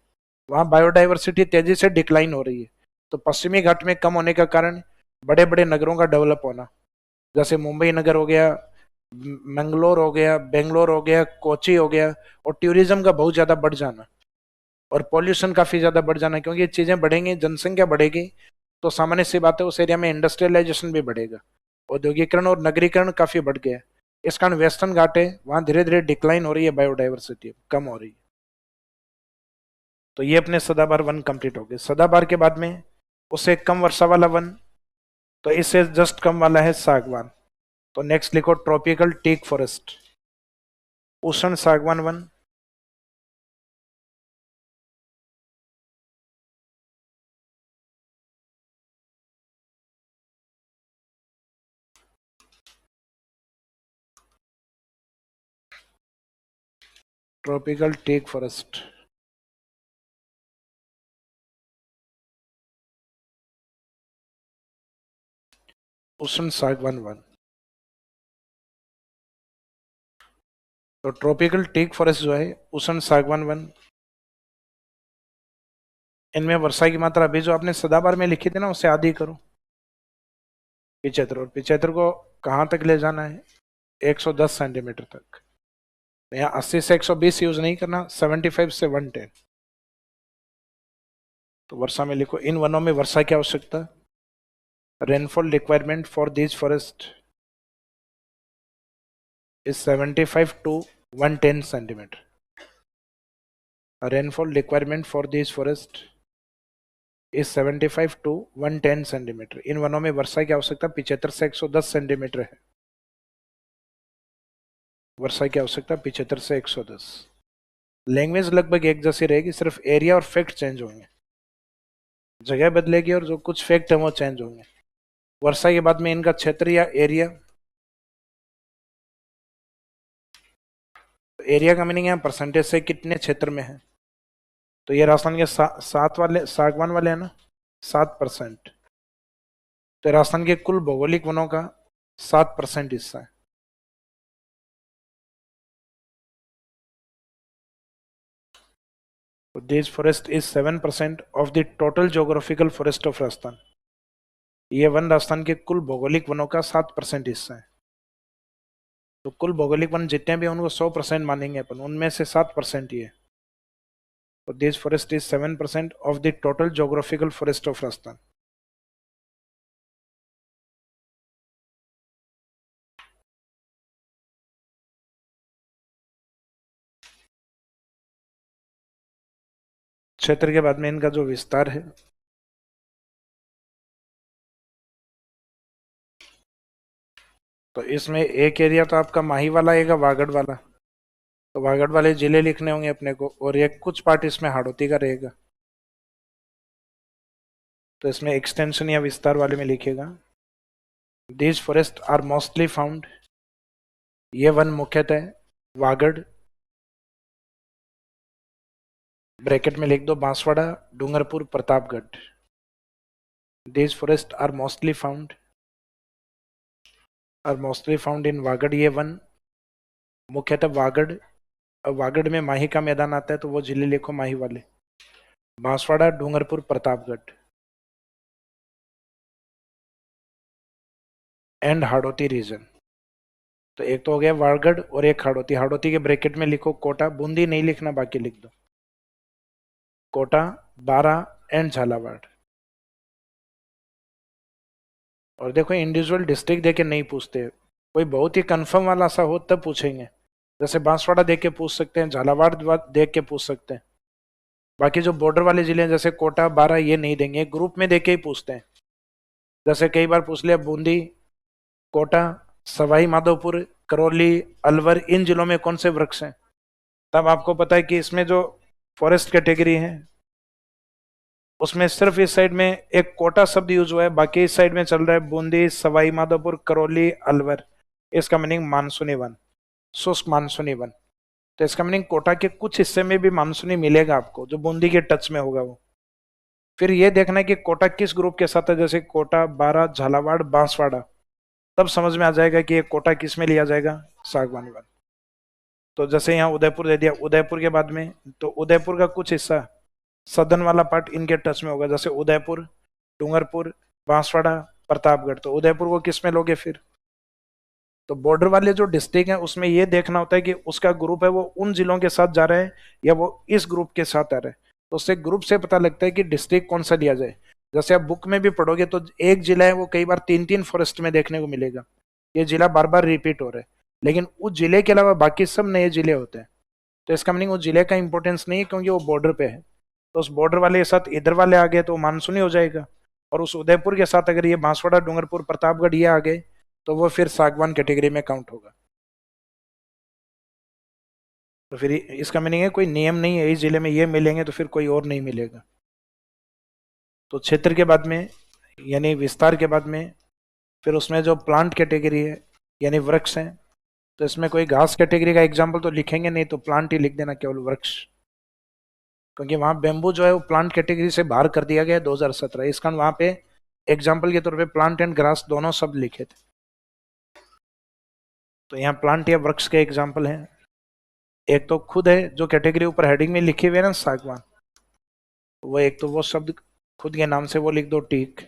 वहां बायोडाइवर्सिटी तेजी से डिक्लाइन हो रही है। तो पश्चिमी घाट में कम होने का कारण बड़े बड़े नगरों का डेवलप होना, जैसे मुंबई नगर हो गया, मंगलोर हो गया, बेंगलोर हो गया, कोची हो गया, और टूरिज्म का बहुत ज्यादा बढ़ जाना, और पॉल्यूशन काफी ज्यादा बढ़ जाना। क्योंकि ये चीजें बढ़ेंगी, जनसंख्या बढ़ेगी, तो सामान्य सी बात है उस एरिया में इंडस्ट्रियलाइजेशन भी बढ़ेगा, औद्योगिकरण और नगरीकरण काफी बढ़ गया। इस कारण वेस्टर्न घाट है वहां धीरे धीरे डिक्लाइन हो रही है, बायोडाइवर्सिटी कम हो रही है। तो ये अपने सदाबहार वन कंप्लीट हो गए। सदाबहार के बाद में उससे कम वर्षा वाला वन, तो इससे जस्ट कम वाला है सागवान। तो नेक्स्ट लिखो ट्रॉपिकल टीक फॉरेस्ट, उष्ण सागवान वन। ट्रॉपिकल टीक फॉरेस्ट, उष्ण सागवान वन। तो ट्रॉपिकल टीक फॉरेस्ट जो है, उष्ण सागवान वन, इनमें वर्षा की मात्रा अभी जो आपने सदाबहार में लिखी थी ना, उससे आधी करो 75, और 75 को कहाँ तक ले जाना है? 110 सेंटीमीटर तक। यहाँ 80 से 120 यूज नहीं करना, 75 से 110। तो वर्षा में लिखो इन वनों में वर्षा की आवश्यकता, rainfall requirement for this forest is 75 to 110 centimetre. Rainfall requirement for this forest is 75 to 110 centimetre. इन वनों में वर्षा की आवश्यकता 75 से 110 सेंटीमीटर है। वर्षा की आवश्यकता 75 से 110। लैंग्वेज लगभग एक जैसी रहेगी, सिर्फ एरिया और फैक्ट चेंज होंगे, जगह बदलेगी और जो कुछ फैक्ट है वो चेंज होंगे। वर्षा के बाद में इनका क्षेत्र या एरिया, एरिया का मीनिंग है परसेंटेज से कितने क्षेत्र में है। तो ये राजस्थान के 7 वाले सागवान वाले हैं ना, 7%। तो राजस्थान के कुल भौगोलिक वनों का 7% हिस्सा है। तो this forest is 7% of the total geographical forest of Rajasthan. ये वन राजस्थान के कुल भौगोलिक वनों का 7% हिस्सा है। तो कुल भौगोलिक वन जितने भी उनको 100% मानेंगे अपन, उनमें से 7% ही है। तो this forest is 7% of the total geographical forest of Rajasthan. क्षेत्र के बाद में इनका जो विस्तार है, तो इसमें एक एरिया तो आपका माही वाला आएगा, वागड़ वाला। तो वागड़ वाले जिले लिखने होंगे अपने को, और एक कुछ पार्ट इसमें हाड़ौती का रहेगा। तो इसमें एक्सटेंशन या विस्तार वाले में लिखेगा these forest are mostly found. ये वन मुख्यतः वागड़, ब्रैकेट में लिख दो Banswara, Dungarpur, Pratapgarh. These forest are mostly found in Vagad, ये वन मुख्यतः वागड़, वागड़ में माही का मैदान आता है तो वो जिले लिखो माही वाले। Banswara, Dungarpur, Pratapgarh and Hadoti region. तो एक तो हो गया वागड़ और एक हाड़ौती। हाड़ौती के ब्रैकेट में लिखो कोटा, बूंदी नहीं लिखना, बाकी लिख दो कोटा, बारा एंड झालावाड़। और देखो इंडिविजुअल डिस्ट्रिक्ट देके नहीं पूछते, कोई बहुत ही कंफर्म वाला सा हो तब पूछेंगे। जैसे बांसवाड़ा देख के पूछ सकते हैं, झालावाड़ देख के पूछ सकते हैं। बाकी जो बॉर्डर वाले जिले हैं जैसे कोटा, बारा, ये नहीं देंगे, ग्रुप में देख के ही पूछते हैं। जैसे कई बार पूछ लिया बूंदी, कोटा, सवाई माधोपुर, करौली, अलवर, इन जिलों में कौन से वृक्ष हैं, तब आपको पता है कि इसमें जो फॉरेस्ट कैटेगरी है उसमें सिर्फ इस साइड में एक कोटा शब्द यूज हुआ है, बाकी इस साइड में चल रहा है बूंदी, सवाई माधोपुर, करौली, अलवर। इसका मीनिंग मानसूनी वन, शुष्क मानसूनी वन। तो इसका मीनिंग कोटा के कुछ हिस्से में भी मानसूनी मिलेगा आपको, जो बूंदी के टच में होगा वो। फिर ये देखना है कि कोटा किस ग्रुप के साथ है, जैसे कोटा, बारा, झालावाड़, बांसवाड़ा, तब समझ में आ जाएगा कि ये कोटा किस में लिया जाएगा, सागवान वन। तो जैसे यहाँ उदयपुर दे दिया, उदयपुर के बाद में तो उदयपुर का कुछ हिस्सा सदन वाला पार्ट इनके टच में होगा, जैसे उदयपुर, डूंगरपुर, बांसवाड़ा, प्रतापगढ़। तो उदयपुर को किस में लोगे फिर? तो बॉर्डर वाले जो डिस्ट्रिक्ट हैं उसमें ये देखना होता है कि उसका ग्रुप है वो उन जिलों के साथ जा रहा है या वो इस ग्रुप के साथ आ रहा है। तो उससे ग्रुप से पता लगता है कि डिस्ट्रिक्ट कौन सा लिया जाए। जैसे आप बुक में भी पढ़ोगे तो एक जिला है वो कई बार 3-3 फॉरेस्ट में देखने को मिलेगा, ये जिला बार बार रिपीट हो रहा है, लेकिन उस जिले के अलावा बाकी सब नए जिले होते हैं। तो इसका मीनिंग उस जिले का इंपॉर्टेंस नहीं है क्योंकि वो बॉर्डर पे है। तो उस बॉर्डर वाले के साथ इधर वाले आ गए तो मानसूनी हो जाएगा, और उस उदयपुर के साथ अगर ये बांसवाड़ा, डूंगरपुर, प्रतापगढ़ ये आ गए तो वो फिर सागवान कैटेगरी में काउंट होगा। तो फिर इसका मीनिंग है कोई नियम नहीं है इस जिले में ये मिलेंगे तो फिर कोई और नहीं मिलेगा। तो क्षेत्र के बाद में यानी विस्तार के बाद में फिर उसमें जो प्लांट कैटेगरी है यानी वृक्ष है, तो इसमें कोई घास कैटेगरी का एग्जाम्पल तो लिखेंगे नहीं, तो प्लांट ही लिख देना, केवल वृक्ष, क्योंकि वहां बेम्बू जो है वो प्लांट कैटेगरी से बाहर कर दिया गया 2017। इस कारण वहां पे एग्जाम्पल के तौर पे प्लांट एंड ग्रास दोनों शब्द लिखे थे। तो यहाँ प्लांट या वृक्ष के एग्जाम्पल हैं। एक तो खुद है जो कैटेगरी ऊपर हेडिंग में लिखी हुई है ना, सागवान, वो एक तो वो शब्द खुद के नाम से वो लिख दो, टीक।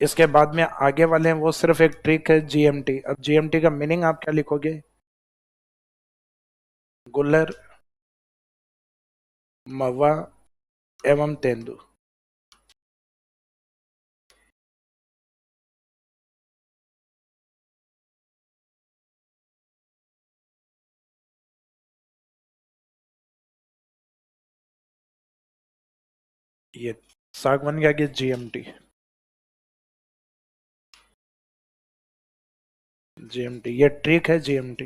इसके बाद में आगे वाले हैं वो सिर्फ एक ट्रिक है, जीएमटी। अब जीएमटी का मीनिंग आप क्या लिखोगे? गुल्लर, मवा एवं तेंदु। ये सागवान के आगे जीएमटी, जीएमटी ये ट्रिक है, जीएमटी।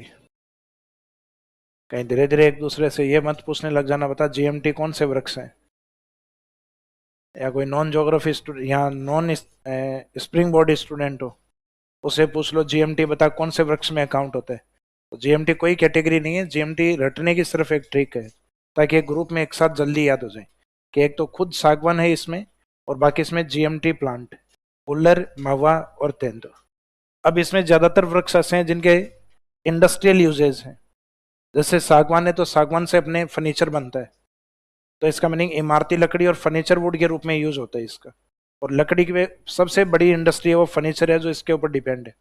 कहीं धीरे धीरे एक दूसरे से ये मत पूछने लग जाना बता जीएमटी कौन से वृक्ष हैं, या कोई नॉन ज्योग्राफी स्टूडेंट या नॉन स्प्रिंग बोर्ड स्टूडेंट हो उसे पूछ लो जीएमटी बता कौन से वृक्ष में अकाउंट होता है। तो जीएमटी कोई कैटेगरी नहीं है, जीएमटी रटने की सिर्फ एक ट्रिक है ताकि एक ग्रुप में एक साथ जल्दी याद हो जाए कि एक तो खुद सागवान है इसमें और बाकी इसमें जीएमटी प्लांट, गुल्लर, महुआ और तेंदु। अब इसमें ज्यादातर वृक्ष ऐसे हैं जिनके इंडस्ट्रियल यूजेज हैं। जैसे सागवान है तो सागवान से अपने फर्नीचर बनता है, तो इसका मीनिंग इमारती लकड़ी और फर्नीचर वुड के रूप में यूज होता है इसका। और लकड़ी की सबसे बड़ी इंडस्ट्री है वो फर्नीचर है जो इसके ऊपर डिपेंड है।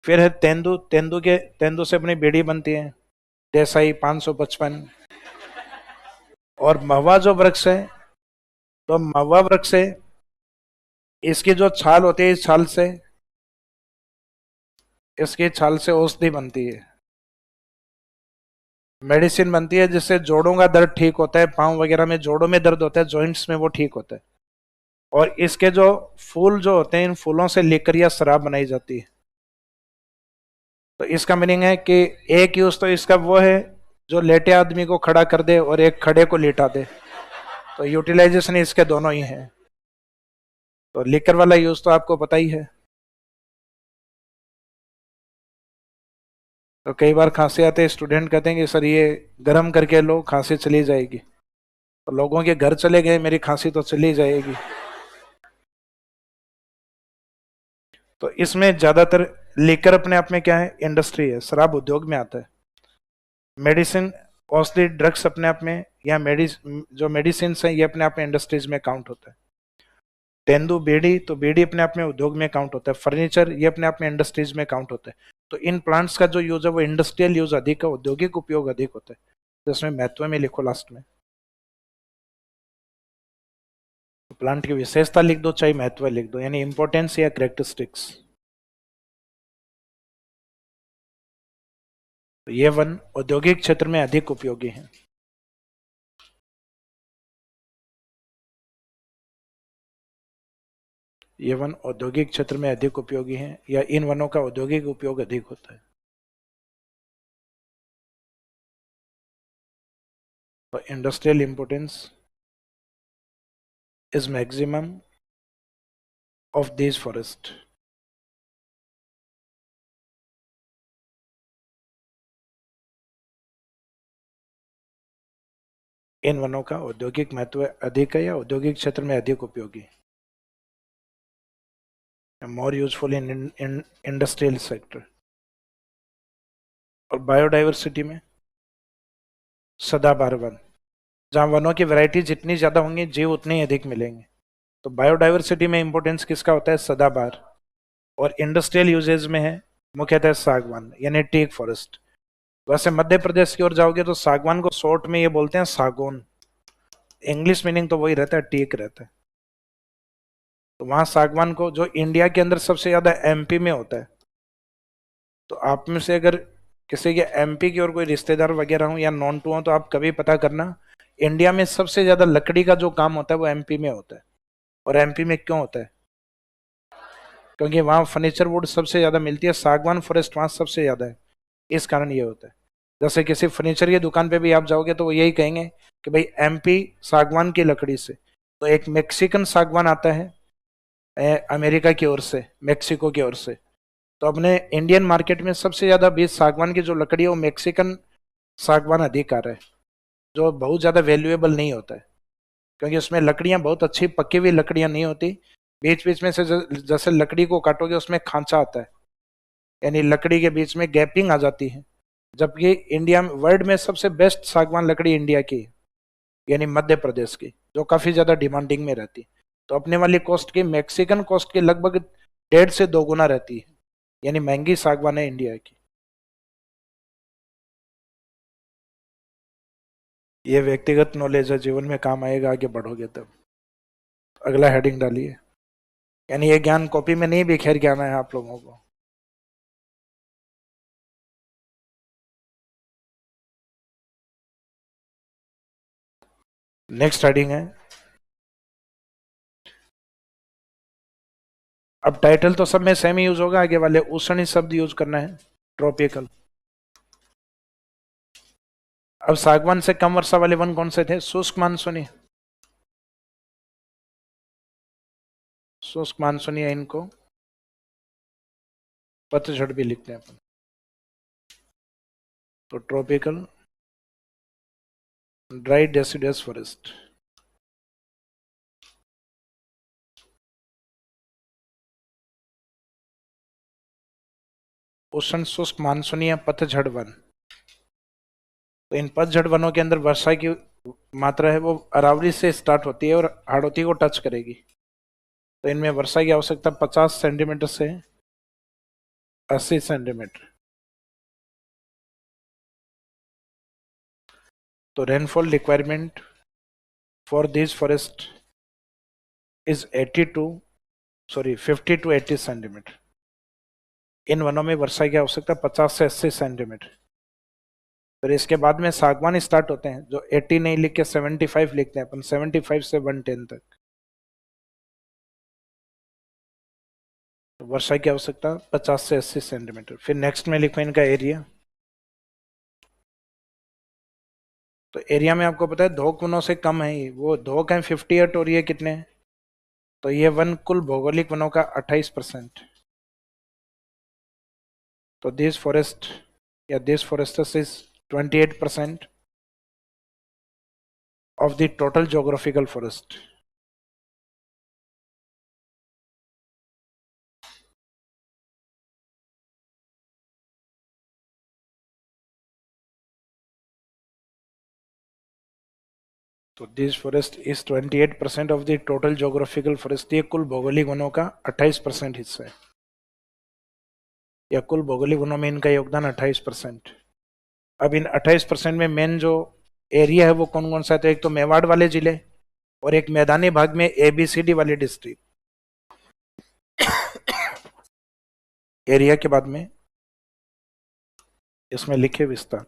फिर है तेंदु, तेंदु से अपनी बेड़ी बनती है, देसाई 555। और महुआ जो वृक्ष है, तो महुआ वृक्ष है, इसकी जो छाल होती है इस छाल से, इसकी छाल से औषधि बनती है, मेडिसिन बनती है, जिससे जोड़ों का दर्द ठीक होता है, पांव वगैरह में जोड़ों में दर्द होता है, जॉइंट्स में वो ठीक होता है। और इसके जो फूल जो होते हैं इन फूलों से लेकर या शराब बनाई जाती है। तो इसका मीनिंग है कि एक यूज तो इसका वो है जो लेटे आदमी को खड़ा कर दे और एक खड़े को लेटा दे, तो यूटिलाइजेशन इसके दोनों ही है। तो लिकर वाला यूज तो आपको पता ही है। तो कई बार खांसी आते स्टूडेंट कहते हैं कि सर ये गर्म करके लो खांसी चली जाएगी, तो लोगों के घर चले गए मेरी खांसी तो चली जाएगी। तो इसमें ज्यादातर लिकर अपने आप में क्या है, इंडस्ट्री है, शराब उद्योग में आता है। मेडिसिन, औषधि, ड्रग्स अपने आप में, या जो मेडिसिन है ये अपने आप में इंडस्ट्रीज में काउंट होता है। तेंदू, बीड़ी, तो बीड़ी अपने आप में उद्योग में काउंट होता है। फर्नीचर ये अपने आप में इंडस्ट्रीज में काउंट होता है। तो इन प्लांट्स का जो यूज है वो इंडस्ट्रियल यूज अधिक है, औद्योगिक उपयोग अधिक होता है। तो इसमें महत्व में लिखो लास्ट में, प्लांट की विशेषता लिख दो चाहे महत्व लिख दो, यानी इंपॉर्टेंस या करेक्टरिस्टिक्स। तो ये वन औद्योगिक क्षेत्र में अधिक उपयोगी है। ये वन औद्योगिक क्षेत्र में अधिक उपयोगी है, या इन वनों का औद्योगिक उपयोग अधिक होता है। तो industrial importance is maximum of this forest. इन वनों का औद्योगिक महत्व अधिक है या औद्योगिक क्षेत्र में अधिक उपयोगी, more useful in industrial sector. और बायोडाइवर्सिटी में सदाबहार वन, जहां वनों की वैरायटी जितनी ज्यादा होंगी जीव उतने ही अधिक मिलेंगे। तो बायोडाइवर्सिटी में इंपॉर्टेंस किसका होता है? सदाबहार। और इंडस्ट्रियल यूजेज में है मुख्यतः सागवान यानी टीक फॉरेस्ट। वैसे मध्य प्रदेश की ओर जाओगे तो सागवान को शॉर्ट में ये बोलते हैं सागौन, इंग्लिश मीनिंग तो वही रहता है, टीक रहता है। तो वहां सागवान को, जो इंडिया के अंदर सबसे ज्यादा एमपी में होता है, तो आप में से अगर किसी के एमपी की ओर कोई रिश्तेदार वगैरह हो या नॉन टू हो तो आप कभी पता करना, इंडिया में सबसे ज्यादा लकड़ी का जो काम होता है वो एमपी में होता है। और एमपी में क्यों होता है? क्योंकि वहाँ फर्नीचर वुड सबसे ज्यादा मिलती है, सागवान फॉरेस्ट वहाँ सबसे ज्यादा है, इस कारण ये होता है। जैसे किसी फर्नीचर की दुकान पे भी आप जाओगे तो वो यही कहेंगे कि भाई एमपी सागवान की लकड़ी से। तो एक मेक्सिकन सागवान आता है अमेरिका की ओर से, मेक्सिको की ओर से। तो अपने इंडियन मार्केट में सबसे ज्यादा बीज सागवान की जो लकड़ी है वो मेक्सिकन सागवान अधिक आ रहा है, जो बहुत ज्यादा वैल्यूएबल नहीं होता है, क्योंकि उसमें लकड़ियां बहुत अच्छी पकी हुई लकड़ियां नहीं होती। बीच बीच में से जैसे लकड़ी को काटोगे उसमें खांचा आता है, यानी लकड़ी के बीच में गैपिंग आ जाती है। जबकि इंडिया में, वर्ल्ड में सबसे बेस्ट सागवान लकड़ी इंडिया की है, यानी मध्य प्रदेश की, जो काफी ज्यादा डिमांडिंग में रहती है। तो अपने वाली कॉस्ट की मैक्सिकन कॉस्ट की लगभग 1.5 से 2 गुना रहती है, यानी महंगी सागवान है इंडिया की। ये व्यक्तिगत नॉलेज है, जीवन में काम आएगा आगे बढ़ोगे तब। अगला हेडिंग डालिए, यानी ये ज्ञान कॉपी में नहीं बिखेर के आना है आप लोगों को। नेक्स्ट हेडिंग है, अब टाइटल तो सब में सेम यूज होगा, आगे वाले उष्णी शब्द यूज करना है, ट्रॉपिकल। अब सागवान से कम वर्षा वाले वन कौन से थे? शुष्क मानसूनी, शुष्क मानसूनी है, इनको पतझड़ भी लिखते हैं अपन। तो ट्रॉपिकल ड्राई डेसिडस फॉरेस्ट। उष्ण शुष्क मानसूनी या पतझड़ वन। तो इन पतझड़ वनों के अंदर वर्षा की मात्रा है वो अरावली से स्टार्ट होती है और हाड़ौती को टच करेगी। तो इनमें वर्षा की आवश्यकता 50 सेंटीमीटर से 80 सेंटीमीटर। तो rainfall requirement for this forest is 50 to 80 centimetre. इन वनों में वर्षा की आवश्यकता 50 से 80 सेंटीमीटर। फिर इसके बाद में सागवान स्टार्ट होते हैं, जो 80 नहीं लिख के 75 लिखते हैं अपन, 75 से 110 तक। तो वर्षा की आवश्यकता 50 से 80 सेंटीमीटर। फिर नेक्स्ट में लिखो इनका एरिया। तो एरिया में आपको पता है धोक वनों से कम है, वो धोक है 58 और ये कितने हैं? तो ये वन कुल भौगोलिक वनों का 28%। तो दिस फॉरेस्ट या this forests is 28% of the total geographical forest. तो this forest is 28% of the total geographical forest. ये कुल भौगोलिक वनों का 28% हिस्सा है, या कुल भौगोलिक वनों में इनका योगदान 28%। अब इन 28% में मेन जो एरिया है वो कौन कौन सा है? तो एक तो मेवाड़ वाले जिले, और एक मैदानी भाग में ABCD वाली डिस्ट्रिक्ट। एरिया के बाद में इसमें लिखे विस्तार।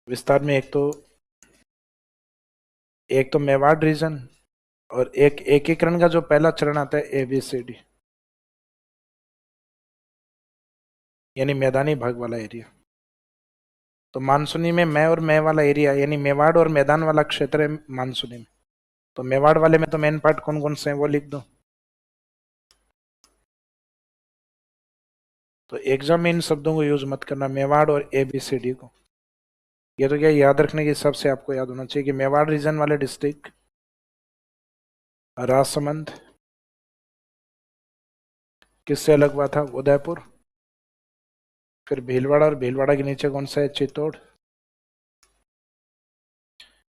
विस्तार में एक तो मेवाड़ रीजन, और एक एकीकरण का जो पहला चरण आता है ABCD, यानी मैदानी भाग वाला एरिया। तो मानसूनी में मैं और मैं वाला एरिया, यानी मेवाड़ और मैदान वाला क्षेत्र है मानसूनी में। तो मेवाड़ वाले में तो मेन पार्ट कौन कौन से हैं वो लिख दो। तो एग्जाम में इन शब्दों को यूज मत करना, मेवाड़ और ABCD को। ये तो क्या याद रखने के हिसाब से आपको याद होना चाहिए कि मेवाड़ रीजन वाले डिस्ट्रिक्ट राजसमंद, किससे अलग हुआ था? उदयपुर। फिर भीलवाड़ा, और भीलवाड़ा के नीचे कौन सा है? चित्तौड़।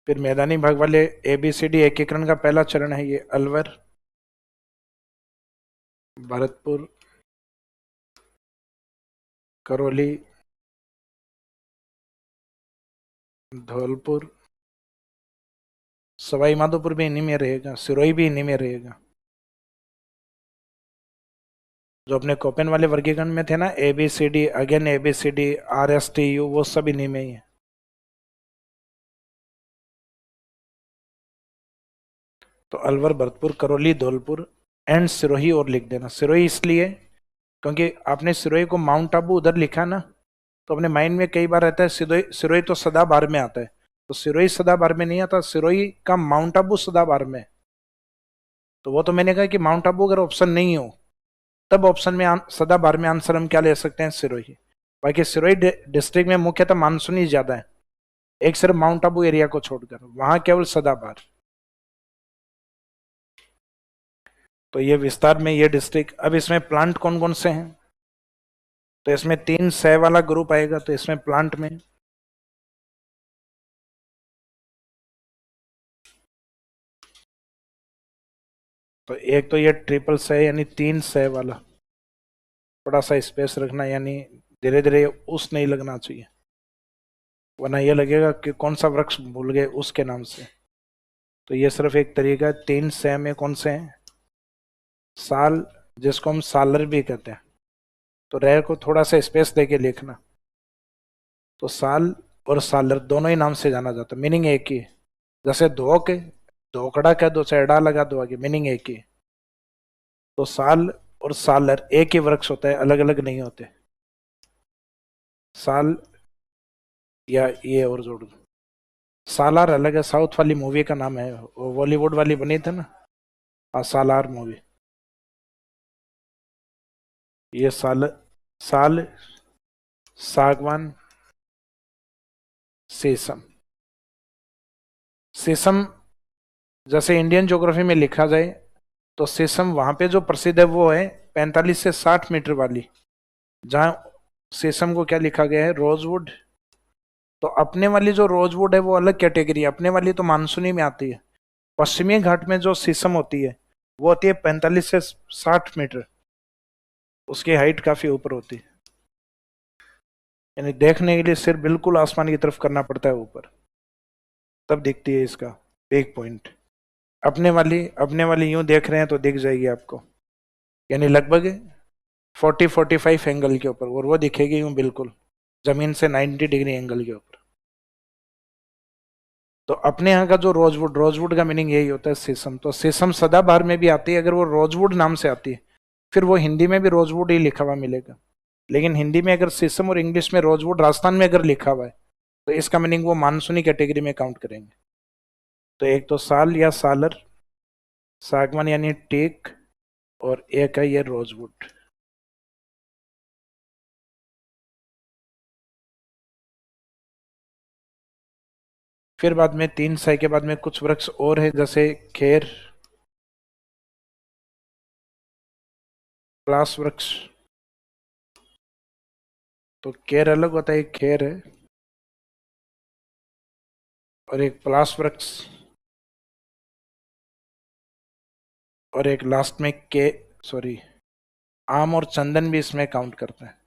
फिर मैदानी भाग वाले ABCD एकीकरण का पहला चरण है ये अलवर, भरतपुर, करौली, धौलपुर, सवाई माधोपुर भी इन्हीं में रहेगा, सिरोही भी इन्हीं में रहेगा। जो अपने कोपेन वाले वर्गीकरण में थे ना, ABCD, अगेन ABCD, RSTU, वो सब इन्हीं में ही है। तो अलवर, भरतपुर, करौली, धौलपुर एंड सिरोही और लिख देना। सिरोही इसलिए क्योंकि आपने सिरोही को माउंट आबू उधर लिखा ना, तो अपने माइंड में कई बार रहता है सिरोही, सिरोही तो सदाबहार में आता है। तो सिरोही सदाबहार में नहीं आता, सिरोही का माउंट आबू सदाबहार में। तो वो तो मैंने कहा कि माउंट आबू अगर ऑप्शन नहीं हो तब ऑप्शन में सदाबहार में आंसर हम क्या ले सकते हैं? सिरोही। बाकी सिरोही डिस्ट्रिक्ट में मुख्यतः मानसूनी ज्यादा है, एक सिर्फ माउंट आबू एरिया को छोड़कर, वहां केवल सदाबहार। तो ये विस्तार में ये डिस्ट्रिक्ट। अब इसमें प्लांट कौन कौन से हैं? तो इसमें 3 सह वाला ग्रुप आएगा। तो इसमें प्लांट में तो एक तो ये ट्रिपल सह, यानी 3 सह वाला। थोड़ा सा स्पेस रखना, यानी धीरे धीरे उस नहीं लगना चाहिए, वरना ये लगेगा कि कौन सा वृक्ष भूल गए उसके नाम से। तो ये सिर्फ एक तरीका है। 3 सह में कौन से हैं? साल, जिसको हम सालर भी कहते हैं। तो रह को थोड़ा सा स्पेस देके लिखना। तो साल और सालर दोनों ही नाम से जाना जाता है, मीनिंग एक ही है। जैसे धोक, धोकड़ा कह दो, चाहे एड़ा लगा दो आगे, मीनिंग एक ही है। तो साल और सालर एक ही वृक्ष होता है, अलग अलग नहीं होते। साल या ये और जोड़ दो। सालार अलग है, साउथ वाली मूवी का नाम है, वो बॉलीवुड वाली बनी थी ना, हाँ सालार मूवी। ये साल, साल, सागवान, शीशम। शीशम जैसे इंडियन ज्योग्राफी में लिखा जाए तो शीशम वहां पे जो प्रसिद्ध है वो है 45 से 60 मीटर वाली, जहां शीशम को क्या लिखा गया है? रोजवुड। तो अपने वाली जो रोजवुड है वो अलग कैटेगरी है, अपने वाली तो मानसूनी में आती है। पश्चिमी घाट में जो शीशम होती है वो होती है 45 से 60 मीटर, उसकी हाइट काफी ऊपर होती है, यानी देखने के लिए सिर बिल्कुल आसमान की तरफ करना पड़ता है ऊपर, तब दिखती है इसका एक पॉइंट। अपने वाली यूं देख रहे हैं तो दिख जाएगी आपको, यानी लगभग 40-45 एंगल के ऊपर, और वो दिखेगी यूं बिल्कुल जमीन से 90 डिग्री एंगल के ऊपर। तो अपने यहाँ का जो रोजवुड, रोजवुड का मीनिंग यही होता है शीशम। तो शीशम सदाबहार में भी आती है, अगर वो रोजवुड नाम से आती है फिर वो हिंदी में भी रोजवुड ही लिखा हुआ मिलेगा। लेकिन हिंदी में अगर शीशम और इंग्लिश में रोजवुड, राजस्थान में अगर लिखा हुआ है तो इसका मीनिंग वो मानसूनी कैटेगरी में काउंट करेंगे। तो एक तो साल या सालर, सागवान यानी टेक, और एक है ये रोजवुड। फिर बाद में 3 सह के बाद में कुछ वृक्ष और है, जैसे खेर, प्लास वृक्ष, तो केर अलग होता है, एक खेर है और एक पलाश वृक्ष, और एक लास्ट में के, सॉरी, आम और चंदन भी इसमें काउंट करता है।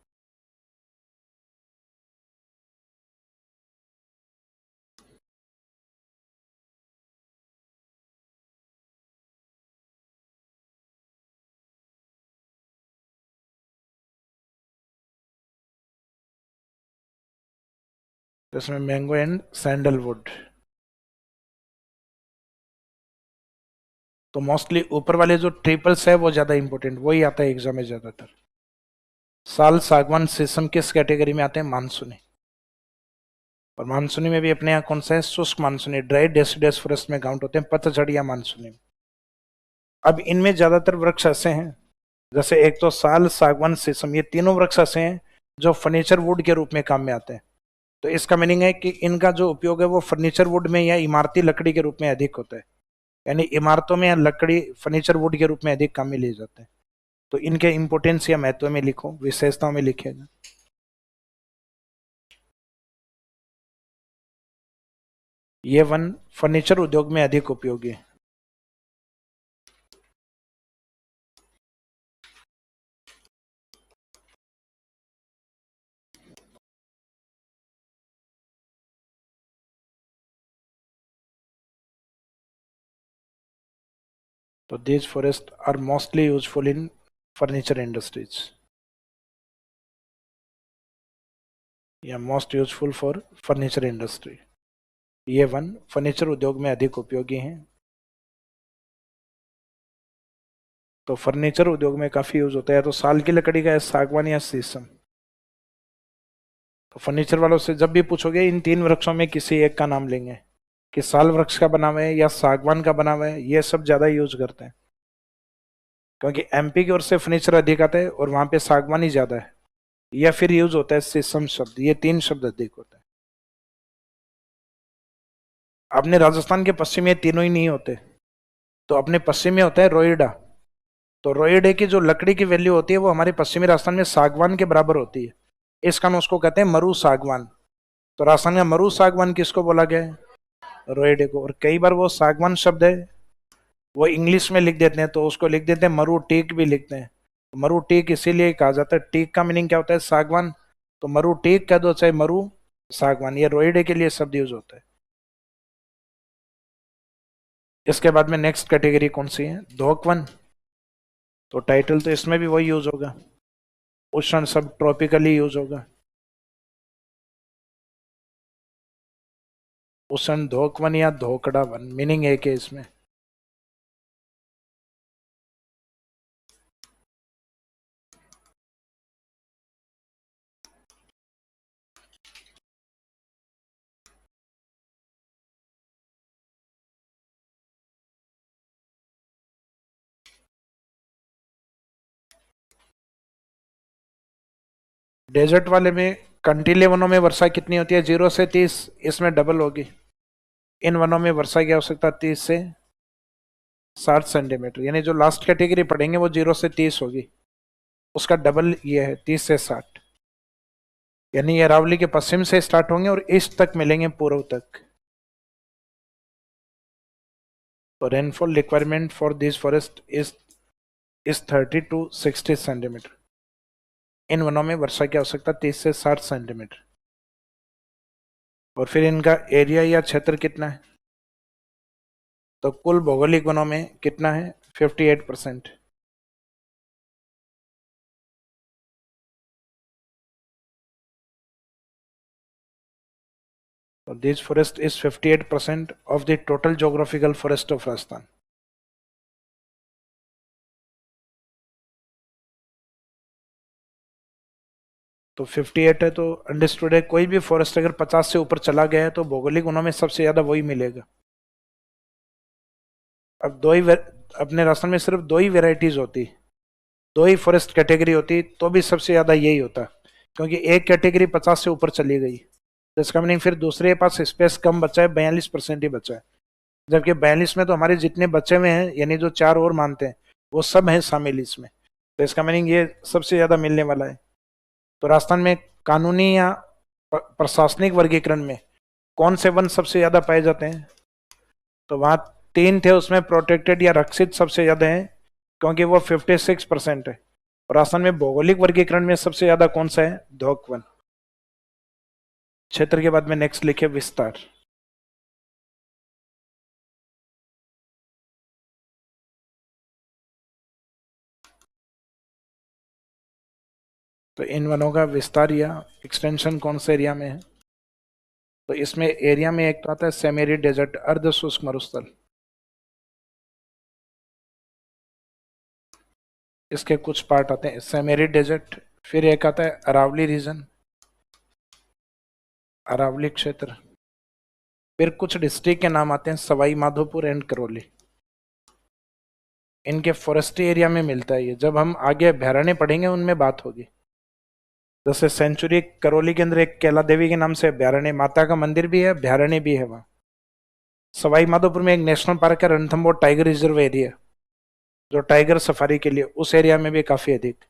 तो इसमें मैंगो एंड सैंडलवुड। तो मोस्टली ऊपर वाले जो ट्रिपल्स है वो ज्यादा इंपॉर्टेंट, वही आता है एग्जाम में ज्यादातर। साल, सागवान, शीशम किस कैटेगरी में आते हैं? मानसूनी। और मानसूनी में भी अपने यहाँ कौन सा है? शुष्क मानसूनी, ड्राई डेसिडस फॉरेस्ट में काउंट होते हैं, पतझड़ या मानसूनी में। अब इनमें ज्यादातर वृक्ष ऐसे हैं, जैसे एक तो साल, सागवान, शीशम, ये तीनों वृक्ष ऐसे हैं जो फर्नीचर वुड के रूप में काम में आते हैं। तो इसका मीनिंग है कि इनका जो उपयोग है वो फर्नीचर वुड में या इमारती लकड़ी के रूप में अधिक होता है, यानी इमारतों में या लकड़ी फर्नीचर वुड के रूप में अधिक काम में लिए जाते हैं। तो इनके इंपोर्टेंस या महत्व में लिखो, विशेषताओं में लिखेगा। ये वन फर्नीचर उद्योग में अधिक उपयोगी है। तो these forests are mostly useful in furniture industries, या most useful for furniture industry. ये वन फर्नीचर उद्योग में अधिक उपयोगी हैं। तो फर्नीचर उद्योग में काफी यूज होता है, तो साल की लकड़ी का है, सागवान या शीशम। तो फर्नीचर वालों से जब भी पूछोगे इन तीन वृक्षों में किसी एक का नाम लेंगे, कि साल वृक्ष का बना हुआ है या सागवान का बना हुआ है, ये सब ज्यादा यूज करते हैं, क्योंकि एमपी की ओर से फर्नीचर अधिक आता है और वहां पे सागवान ही ज्यादा है, या फिर यूज होता है शीशम शब्द, ये तीन शब्द अधिक होता है। अपने राजस्थान के पश्चिम ये तीनों ही नहीं होते, तो अपने पश्चिम में होता है रोइडा। तो रोइडे की जो लकड़ी की वैल्यू होती है वो हमारे पश्चिमी राजस्थान में सागवान के बराबर होती है, इस कारण उसको कहते हैं मरु सागवान। तो राजस्थान का मरु सागवान किसको बोला गया है? रोइडे को। और कई बार वो सागवान शब्द है वो इंग्लिश में लिख देते हैं, तो उसको लिख देते हैं मरु टीक भी लिखते हैं। मरु टीक इसीलिए कहा जाता है, टीक का मीनिंग क्या होता है? सागवान। तो मरु टीक कह दो चाहे मरु सागवान, ये रोइडे के लिए शब्द यूज होता है। इसके बाद में नेक्स्ट कैटेगरी कौन सी है? धोकवन। तो टाइटल तो इसमें भी वही यूज होगा, उष्ण सब ट्रॉपिकली यूज होगा। उष्ण धोकवन या धोकड़ा वन, मीनिंग एक है इसमें। डेजर्ट वाले में, कंटीले वनों में वर्षा कितनी होती है? 0 से 30, इसमें डबल होगी। इन वनों में वर्षा की आवश्यकता 30 से 60 सेंटीमीटर, यानी जो लास्ट कैटेगरी पढ़ेंगे वो 0 से 30 होगी, उसका डबल ये है 30 से 60। यानी ये अरावली के पश्चिम से स्टार्ट होंगे और ईस्ट तक मिलेंगे, पूर्व तक। तो rainfall requirement for this forest is 30 to 60 centimetre. इन वनों में वर्षा की आवश्यकता 30 से 60 सेंटीमीटर। और फिर इनका एरिया या क्षेत्र कितना है? तो कुल भौगोलिक वनों में कितना है? 58%। So this forest is 58% of the total geographical forest of Rajasthan. तो 58 है, तो अंडरस्टूड है कोई भी फॉरेस्ट अगर 50 से ऊपर चला गया है तो भौगोलिक वनों में सबसे ज्यादा वही मिलेगा। अब अपने राजस्थान में सिर्फ दो ही वेराइटीज होती, दो ही फॉरेस्ट कैटेगरी होती, तो भी सबसे ज्यादा यही होता, क्योंकि एक कैटेगरी 50 से ऊपर चली गई, तो इसका मीनिंग फिर दूसरे के पास स्पेस कम बचा है, 42% ही बचा है। जबकि 42 में तो हमारे जितने बचे हुए हैं, यानी जो चार और मानते हैं, वो सब हैं शामिल इसमें, तो इसका मीनिंग ये सबसे ज्यादा मिलने वाला है। तो राजस्थान में कानूनी या प्रशासनिक वर्गीकरण में कौन से वन सबसे ज्यादा पाए जाते हैं? तो वहां 3 थे, उसमें प्रोटेक्टेड या रक्षित सबसे ज्यादा है क्योंकि वो 56% है। और आसाम में भौगोलिक वर्गीकरण में सबसे ज्यादा कौन सा है? धोक वन। क्षेत्र के बाद में नेक्स्ट लिखे विस्तार। तो इन वनों का विस्तार या एक्सटेंशन कौन से एरिया में है? तो इसमें एरिया में एक तो आता है सेमेरी डेजर्ट, अर्ध शुष्क मरुस्थल। इसके कुछ पार्ट आते हैं, सेमेरी डेजर्ट, फिर एक आता है अरावली रीजन, अरावली क्षेत्र, फिर कुछ डिस्ट्रिक्ट के नाम आते हैं सवाई माधोपुर एंड करौली। इनके फॉरेस्ट्री एरिया में मिलता है ये, जब हम आगे अभ्यारण्य पढ़ेंगे उनमें बात होगी। जैसे सेंचुरी करौली के अंदर एक कैला देवी के नाम से अभ्यारण्य, माता का मंदिर भी है, अभ्यारण्य भी है वहाँ। सवाई माधोपुर में एक नेशनल पार्क है, रणथंभौर टाइगर रिजर्व एरिया, जो टाइगर सफारी के लिए, उस एरिया में भी काफी अधिक।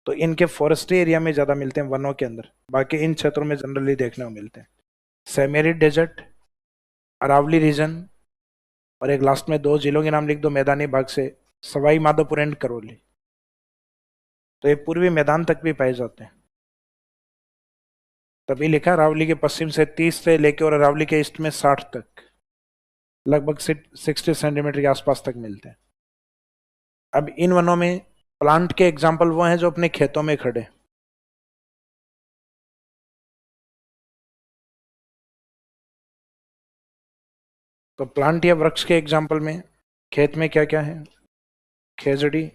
तो इनके फॉरेस्ट्री एरिया में ज्यादा मिलते हैं वनों के अंदर, बाकी इन क्षेत्रों में जनरली देखने को मिलते हैं सेमेरी डेजर्ट, अरावली रीजन, और एक लास्ट में 2 जिलों के नाम लिख दो मैदानी भाग से, सवाई माधोपुर एंड करौली। तो ये पूर्वी मैदान तक भी पाए जाते हैं। तभी लिखा अरावली के पश्चिम से 30 से लेके और अरावली के ईस्ट में 60 तक, लगभग 60 सेंटीमीटर के आसपास तक मिलते हैं। अब इन वनों में प्लांट के एग्जाम्पल वो हैं जो अपने खेतों में खड़े। तो प्लांट या वृक्ष के एग्जाम्पल में खेत में क्या क्या है? खेजड़ी,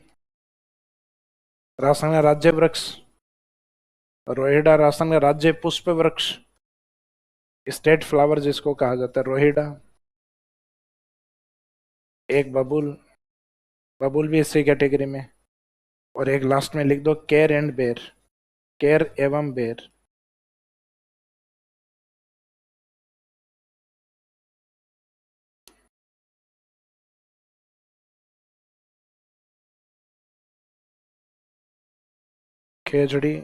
राजस्थान का राज्य वृक्ष, रोहिड़ा राजस्थान का राज्य पुष्प वृक्ष, स्टेट फ्लावर जिसको कहा जाता है रोहिड़ा, एक बबूल, बबूल भी इसी कैटेगरी में, और एक लास्ट में लिख दो केर एंड बेर, केर एवं बेर। खेजड़ी,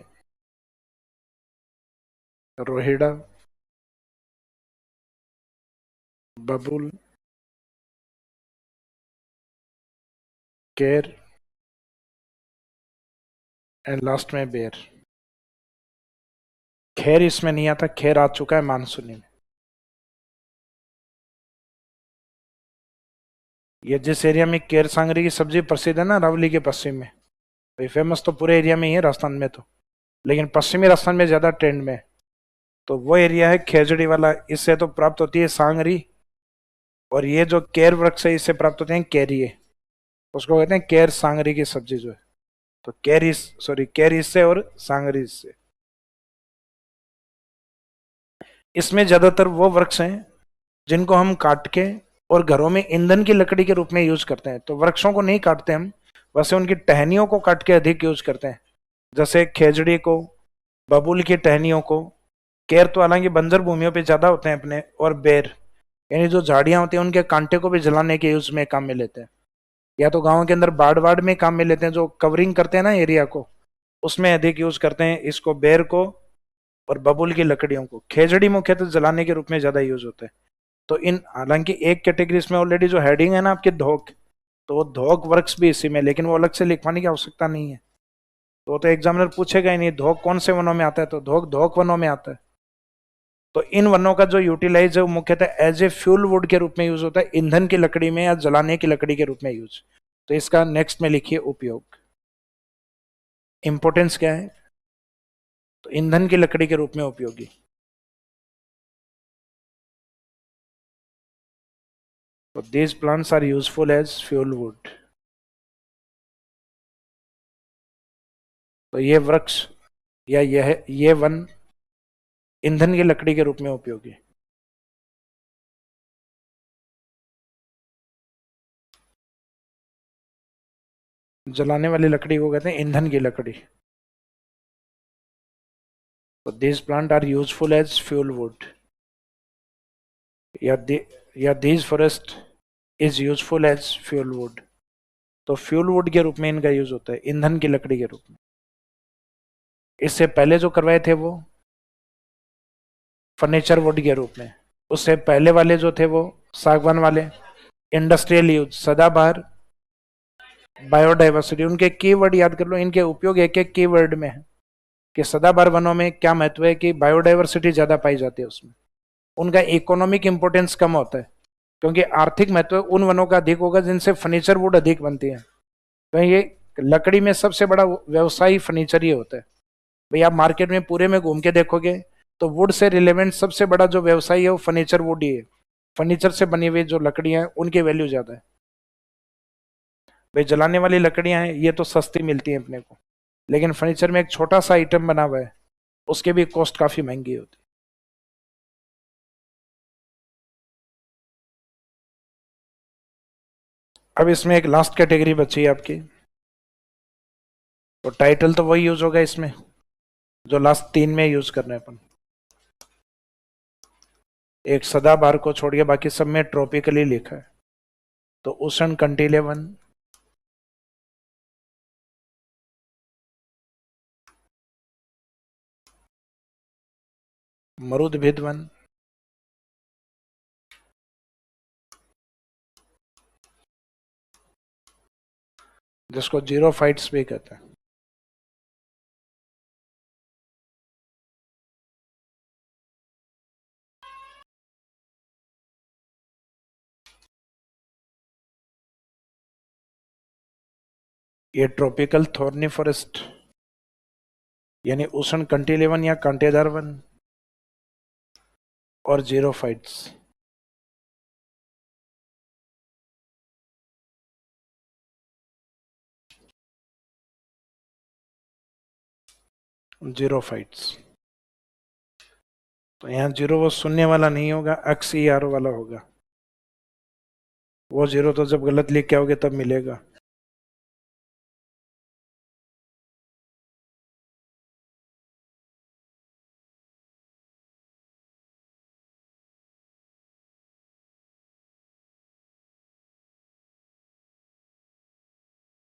रोहिड़ा, बबूल, केर एंड लास्ट में बेर। खेर इसमें नहीं आता, खेर आ चुका है मानसूनी में। ये जिस एरिया में केर सांगरी की सब्जी प्रसिद्ध है ना, रावली के पश्चिम में, भाई फेमस तो पूरे एरिया में ही है राजस्थान में तो, लेकिन पश्चिमी राजस्थान में ज्यादा ट्रेंड में है। तो वो एरिया है खेजड़ी वाला, इससे तो प्राप्त होती है सांगरी, और ये जो केर वृक्ष है इससे प्राप्त होते हैं केरिए, उसको कहते हैं केर सांगरी की सब्जी जो है। तो केर इससे और सांगरी इससे। इसमें ज्यादातर वो वृक्ष हैं जिनको हम काट के और घरों में ईंधन की लकड़ी के रूप में यूज करते हैं। तो वृक्षों को नहीं काटते हम, वैसे उनकी टहनियों को काट के अधिक यूज करते हैं, जैसे खेजड़ी को, बबूल की टहनियों को। केर तो हालांकि बंजर भूमियों पे ज्यादा होते हैं अपने, और बेर यानी जो झाड़ियां होती हैं उनके कांटे को भी जलाने के यूज में काम में लेते हैं, या तो गाँव के अंदर बाड़ बाड़ में काम में लेते हैं, जो कवरिंग करते हैं ना एरिया को, उसमें अधिक यूज करते हैं इसको, बेर को और बबूल की लकड़ियों को। खेजड़ी मुख्यतः जलाने के रूप में ज्यादा यूज होता है। तो इन हालांकि एक कैटेगरी इसमें ऑलरेडी जो हेडिंग है ना आपके धोक, तो वो धोक वर्क्स भी इसी में, लेकिन वो अलग से लिखवाने की आवश्यकता नहीं है। तो एग्जामिनर पूछेगा ही नहीं धोक कौन से वनों में आता है, तो धोक धोक वनों में आता है। तो इन वनों का जो यूटिलाइज है वो मुख्यतः एज ए फ्यूल वुड के रूप में यूज होता है, ईंधन की लकड़ी में या जलाने की लकड़ी के रूप में यूज। तो इसका नेक्स्ट में लिखिए उपयोग, इंपोर्टेंस क्या है? तो ईंधन की लकड़ी के रूप में उपयोगी। तो these plants are useful as fuel wood। तो ये वृक्ष या ये वन ईंधन की लकड़ी के रूप में उपयोगी। जलाने वाली लकड़ी को कहते हैं ईंधन की लकड़ी। तो these plant are useful as fuel wood, या these forest is useful as fuel wood। तो फ्यूल वुड के रूप में इनका यूज होता है, ईंधन की लकड़ी के रूप में। इससे पहले जो करवाए थे वो फर्नीचर वुड के रूप में, उससे पहले वाले जो थे वो सागवान वाले, इंडस्ट्रियल यूज, सदाबहार, बायोडाइवर्सिटी। उनके कीवर्ड याद कर लो, इनके उपयोग एक एक कीवर्ड में है कि सदाबहार वनों में क्या महत्व है कि बायोडाइवर्सिटी ज्यादा पाई जाती है उसमें, उनका इकोनॉमिक इंपोर्टेंस कम होता है, क्योंकि आर्थिक महत्व उन वनों का अधिक होगा जिनसे फर्नीचर वुड अधिक बनती है। तो ये लकड़ी में सबसे बड़ा व्यवसाय फर्नीचर ही होता है। भाई आप मार्केट में पूरे में घूम के देखोगे तो वुड से रिलेवेंट सबसे बड़ा जो व्यवसाय है वो फर्नीचर वुड ही है। फर्नीचर से बनी हुई जो लकड़ियां हैं उनकी वैल्यू ज्यादा है। भाई जलाने वाली लकड़ियां हैं ये तो सस्ती मिलती हैं अपने को, लेकिन फर्नीचर में एक छोटा सा आइटम बना हुआ है उसके भी कॉस्ट काफी महंगी होती है। अब इसमें एक लास्ट कैटेगरी बची है आपकी, तो टाइटल तो वही यूज होगा इसमें जो लास्ट तीन में यूज करना है अपन। एक सदाबहार को छोड़ के बाकी सब में ट्रॉपिकली लिखा है, तो उष्ण कंटीले वन, मरुदभिद वन, जिसको जीरो फाइट्स भी कहते हैं, ये ट्रॉपिकल थॉर्नी फॉरेस्ट यानी उष्ण कंटीले वन या कांटेदार वन, और जीरो फाइट्स। जीरो फाइट्स, तो यहाँ जीरो वो शून्य वाला नहीं होगा, एक्स ई आर वाला होगा। वो जीरो तो जब गलत लिख के आओगे तब मिलेगा।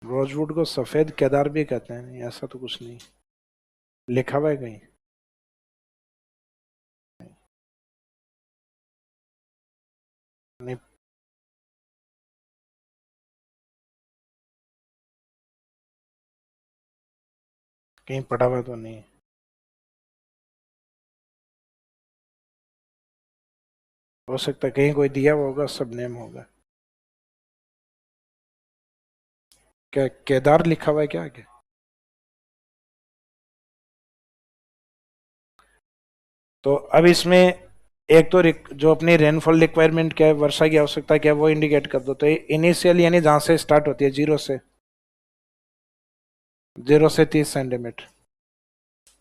रोजवुड को सफेद केदार भी कहते हैं, नहीं ऐसा तो कुछ नहीं लिखा हुआ है कहीं। नहीं, कहीं पढ़ा हुआ तो नहीं। हो सकता है कहीं कोई दिया हुआ होगा, सब नेम होगा। क्या केदार लिखा हुआ है क्या आगे? तो अब इसमें एक तो जो अपनी रेनफॉल रिक्वायरमेंट क्या है, वर्षा की आवश्यकता क्या है, वो इंडिकेट कर दो। तो इनिशियल यानी जहां से स्टार्ट होती है, जीरो से 30 सेंटीमीटर,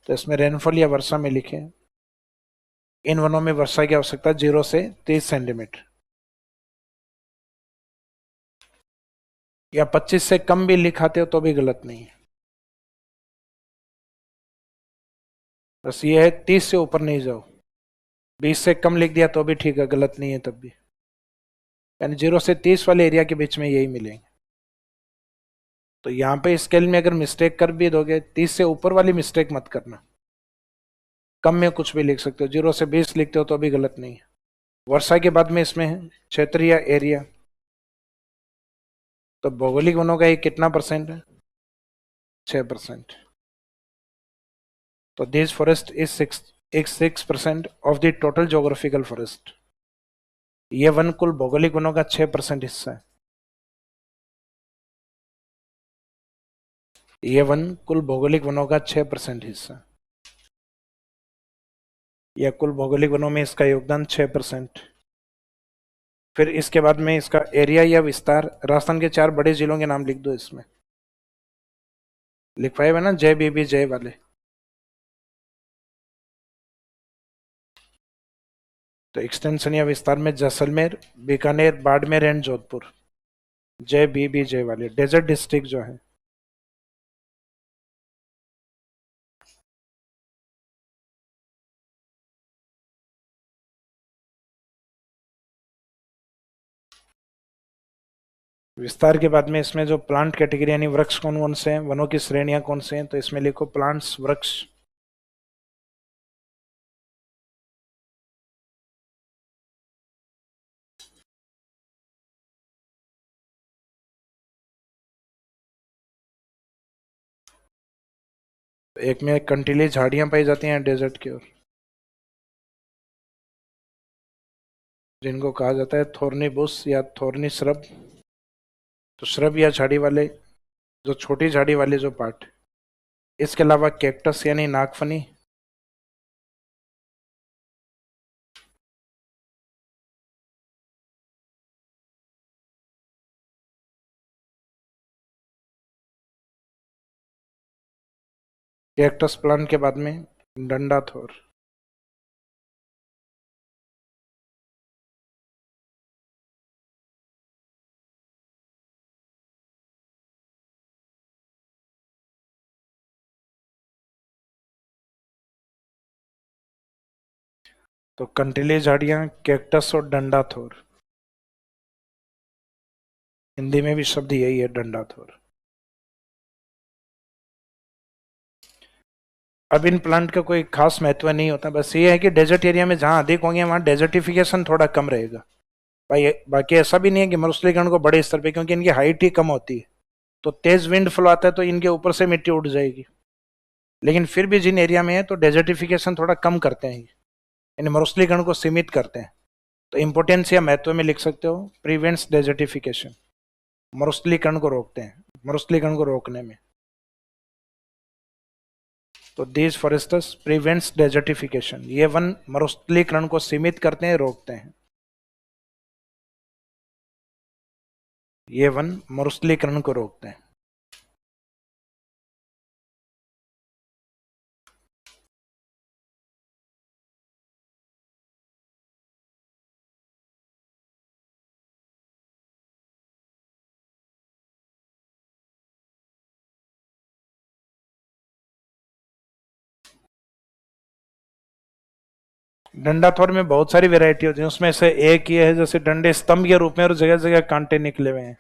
तो इसमें रेनफॉल या वर्षा में लिखे इन वनों में वर्षा की आवश्यकता 0 से 30 सेंटीमीटर, या 25 से कम भी लिखाते हो तो भी गलत नहीं है। बस ये है 30 से ऊपर नहीं जाओ, 20 से कम लिख दिया तो भी ठीक है, गलत नहीं है तब भी। यानी 0 से 30 वाले एरिया के बीच में यही मिलेंगे। तो यहाँ पे स्केल में अगर मिस्टेक कर भी दोगे, 30 से ऊपर वाली मिस्टेक मत करना, कम में कुछ भी लिख सकते हो, 0 से 20 लिखते हो तो भी गलत नहीं है। वर्षा के बाद में इसमें है क्षेत्र या एरिया, तो भौगोलिक वनों का ये कितना परसेंट है? 6%। तो this forest is 6% of the total geographical forest. ये वन कुल भौगोलिक वनों का 6% हिस्सा है। ये वन कुल भौगोलिक वनों का 6% हिस्सा, या कुल भौगोलिक वनों में इसका योगदान 6%। फिर इसके बाद में इसका एरिया या विस्तार, राजस्थान के 4 बड़े जिलों के नाम लिख दो इसमें, लिखवाए हुए ना जय बीबी जय वाले। तो एक्सटेंशन या विस्तार में जैसलमेर, बीकानेर, बाड़मेर एंड जोधपुर, जय बीबी जय वाले। डेजर्ट डिस्ट्रिक्ट जो है, विस्तार के बाद में इसमें जो प्लांट कैटेगरी यानी वृक्ष कौन कौन से हैं, वनों की श्रेणियां कौन से हैं, तो इसमें लिखो प्लांट्स, वृक्ष, तो एक में कंटीली झाड़ियां पाई जाती हैं डेजर्ट की ओर, जिनको कहा जाता है थोर्नी बुश या थोर्नी श्रब। तो श्रब या झाड़ी वाले, जो छोटी झाड़ी वाले जो पार्ट। इसके अलावा कैक्टस यानी नागफनी। कैक्टस प्लांट के बाद में डंडा थोर। तो कंटीली झाड़ियां, कैक्टस और डंडा थोर। हिंदी में भी शब्द यही है, डंडा थोर। अब इन प्लांट का कोई खास महत्व नहीं होता, बस ये है कि डेजर्ट एरिया में जहां अधिक होंगे वहां डेजर्टिफिकेशन थोड़ा कम रहेगा। भाई बाकी ऐसा भी नहीं है कि मरुस्थलीकरण को बड़े स्तर पे, क्योंकि इनकी हाइट ही कम होती है, तो तेज विंड फ्लो आता है तो इनके ऊपर से मिट्टी उड़ जाएगी। लेकिन फिर भी जिन एरिया में है तो डेजर्टिफिकेशन थोड़ा कम करते हैं, यानी मरुस्थलीकरण को सीमित करते हैं। तो इंपोर्टेंस या महत्व में लिख सकते हो, प्रिवेंट्स डेजर्टिफिकेशन, मरुस्थलीकरण को रोकते हैं, मरुस्थलीकरण को रोकने में। तो दीज फॉरेस्टर्स प्रिवेंट्स डेजर्टिफिकेशन, ये वन मरुस्थलीकरण को सीमित करते हैं, रोकते हैं। ये वन मरुस्थलीकरण को रोकते हैं। डंडा थोर में बहुत सारी वैरायटी होती है, उसमें से एक ये है जैसे डंडे स्तंभ के रूप में और जगह जगह कांटे निकले हुए हैं।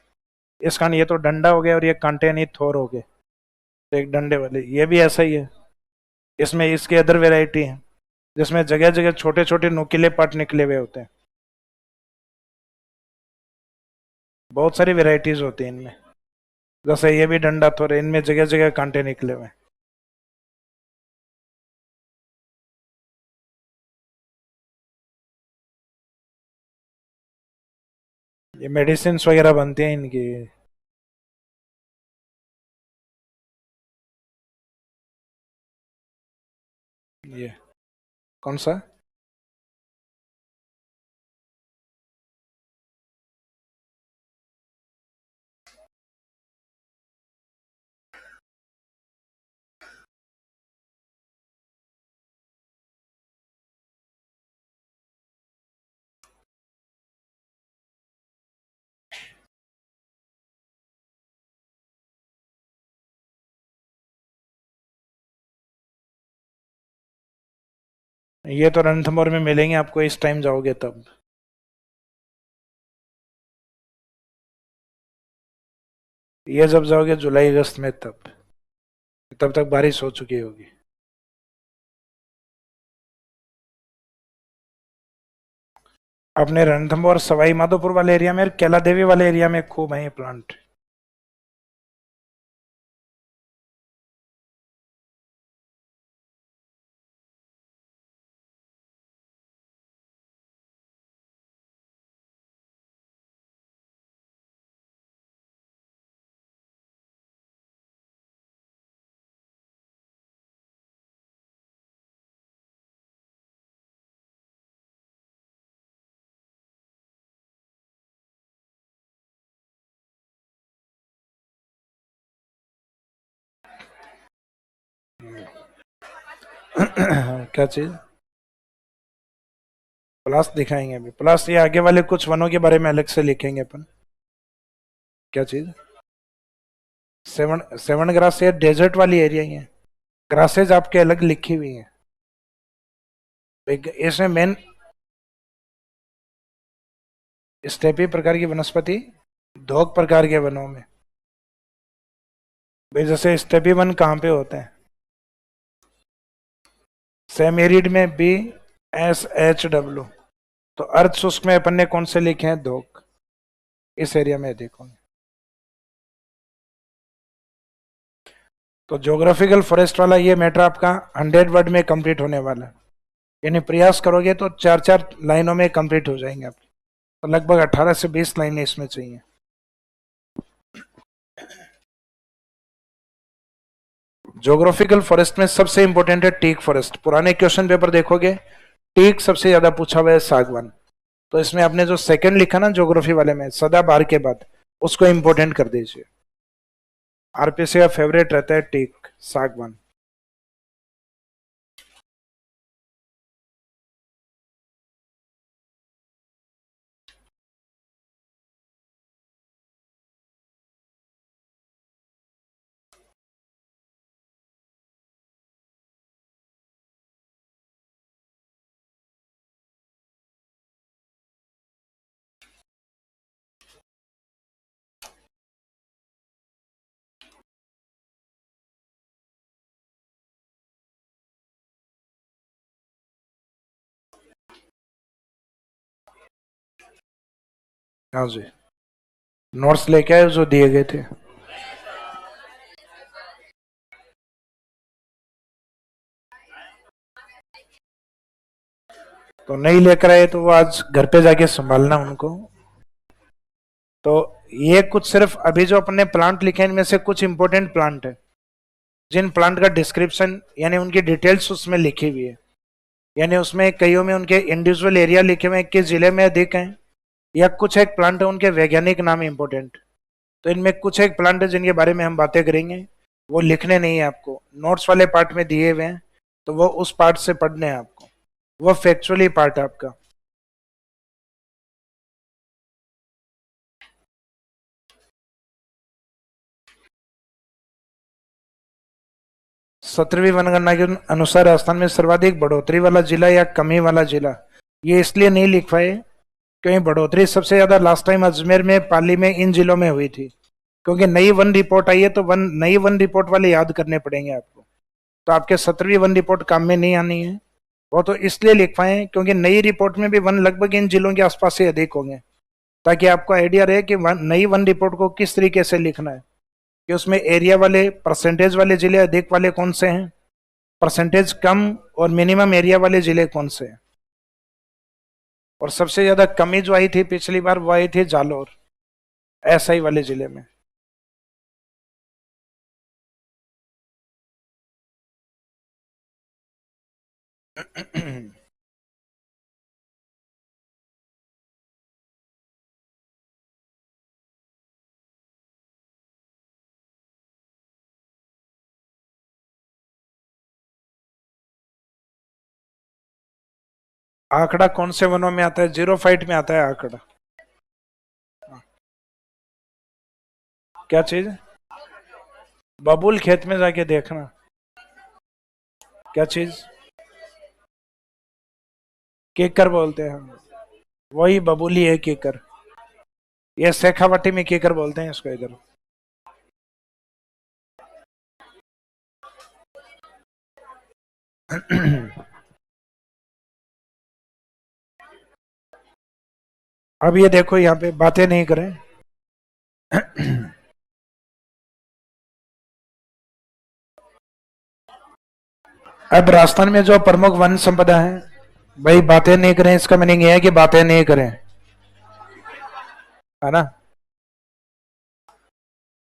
इस कारण ये तो डंडा हो गया और ये कांटे नहीं थोर हो गए, तो एक डंडे वाले ये भी ऐसा ही है। इसमें इसके अदर वैरायटी है जिसमें जगह जगह छोटे छोटे नुकीले पार्ट निकले हुए होते हैं। बहुत सारी वैरायटीज होती हैं इनमें, जैसे ये भी डंडा थोर है, इनमें जगह जगह कांटे निकले हुए हैं। ये मेडिसिन वगैरह बनती हैं इनकी। ये कौन सा? ये तो रणथंभौर में मिलेंगे आपको, इस टाइम जाओगे तब। ये जब जाओगे जुलाई अगस्त में, तब तब तक बारिश हो चुकी होगी। अपने रणथंभौर सवाई माधोपुर वाले एरिया में और कैला देवी वाले एरिया में खूब है ये प्लांट। क्या चीज? प्लस दिखाएंगे अभी, प्लस ये आगे वाले कुछ वनों के बारे में अलग से लिखेंगे अपन। क्या चीज? सेवन सेवन ग्रास ये डेजर्ट वाली एरिया ही है, ग्रासेज आपके अलग लिखी हुई है। इसमें मेन स्टेपी प्रकार की वनस्पति, धोक प्रकार के वनों में। भाई जैसे स्टेपी वन कहाँ पे होते हैं? सेमेरिड में BSHW। तो अर्ध शुष्क में अपन ने कौन से लिखे हैं? धोक। इस एरिया में देखो। तो ज्योग्राफिकल फॉरेस्ट वाला ये मैटर आपका 100 वर्ड में कंप्लीट होने वाला है, यानी प्रयास करोगे तो 4-4 लाइनों में कंप्लीट हो जाएंगे आप। तो लगभग 18 से 20 लाइनें इसमें चाहिए। ज्योग्राफिकल फॉरेस्ट में सबसे इंपॉर्टेंट है टीक फॉरेस्ट। पुराने क्वेश्चन पेपर देखोगे टीक सबसे ज्यादा पूछा हुआ है, सागवान। तो इसमें आपने जो सेकंड लिखा ना ज्योग्राफी वाले में सदाबहार के बाद, उसको इंपॉर्टेंट कर दीजिए। आरपीसी का फेवरेट रहता है टीक, सागवान। हाँ जी, नोट्स लेके आए जो दिए गए थे। तो नहीं लेकर आए तो वो आज घर पे जाके संभालना उनको। तो ये कुछ सिर्फ अभी जो अपने प्लांट लिखे हैं इनमें से कुछ इंपॉर्टेंट प्लांट है, जिन प्लांट का डिस्क्रिप्शन यानी उनकी डिटेल्स उसमें लिखी हुई है, यानी उसमें कईयों में उनके इंडिविजुअल एरिया लिखे हुए हैं, किस जिले में अधिक हैं, या कुछ एक प्लांट है उनके वैज्ञानिक नाम इंपॉर्टेंट। तो इनमें कुछ एक प्लांट है जिनके बारे में हम बातें करेंगे, वो लिखने नहीं है आपको, नोट्स वाले पार्ट में दिए हुए हैं, तो वो उस पार्ट से पढ़ने हैं आपको, वो फैक्चुअली पार्ट है आपका। सत्रहवीं वनगणना के अनुसार राजस्थान में सर्वाधिक बढ़ोतरी वाला जिला या कमी वाला जिला, ये इसलिए नहीं लिख पाए क्योंकि बढ़ोतरी सबसे ज्यादा लास्ट टाइम अजमेर में, पाली में, इन जिलों में हुई थी। क्योंकि नई वन रिपोर्ट आई है तो नई वन रिपोर्ट वाले याद करने पड़ेंगे आपको। तो आपके 17वीं वन रिपोर्ट काम में नहीं आनी है। वो तो इसलिए लिख पाए क्योंकि नई रिपोर्ट में भी वन लगभग इन जिलों के आसपास से अधिक होंगे, ताकि आपको आइडिया रहे कि नई वन रिपोर्ट को किस तरीके से लिखना है, कि उसमें एरिया वाले, परसेंटेज वाले जिले अधिक वाले कौन से हैं, परसेंटेज कम और मिनिमम एरिया वाले जिले कौन से हैं। और सबसे ज्यादा कमी जो आई थी पिछली बार वो आई थी जालोर, एसआई वाले जिले में। आंकड़ा कौन से वनों में आता है? जीरो फाइट में आता है आंकड़ा। क्या चीज? बबूल खेत में जाके देखना। क्या चीज? केकर बोलते हैं हम, वही बबूली है केकर। ये शेखावाटी में केकर बोलते हैं इसको इधर। अब ये देखो यहाँ पे बातें नहीं करें। अब राजस्थान में जो प्रमुख वन संपदा है, भाई बातें नहीं करें इसका मीनिंग ये है कि बातें नहीं करें, है ना।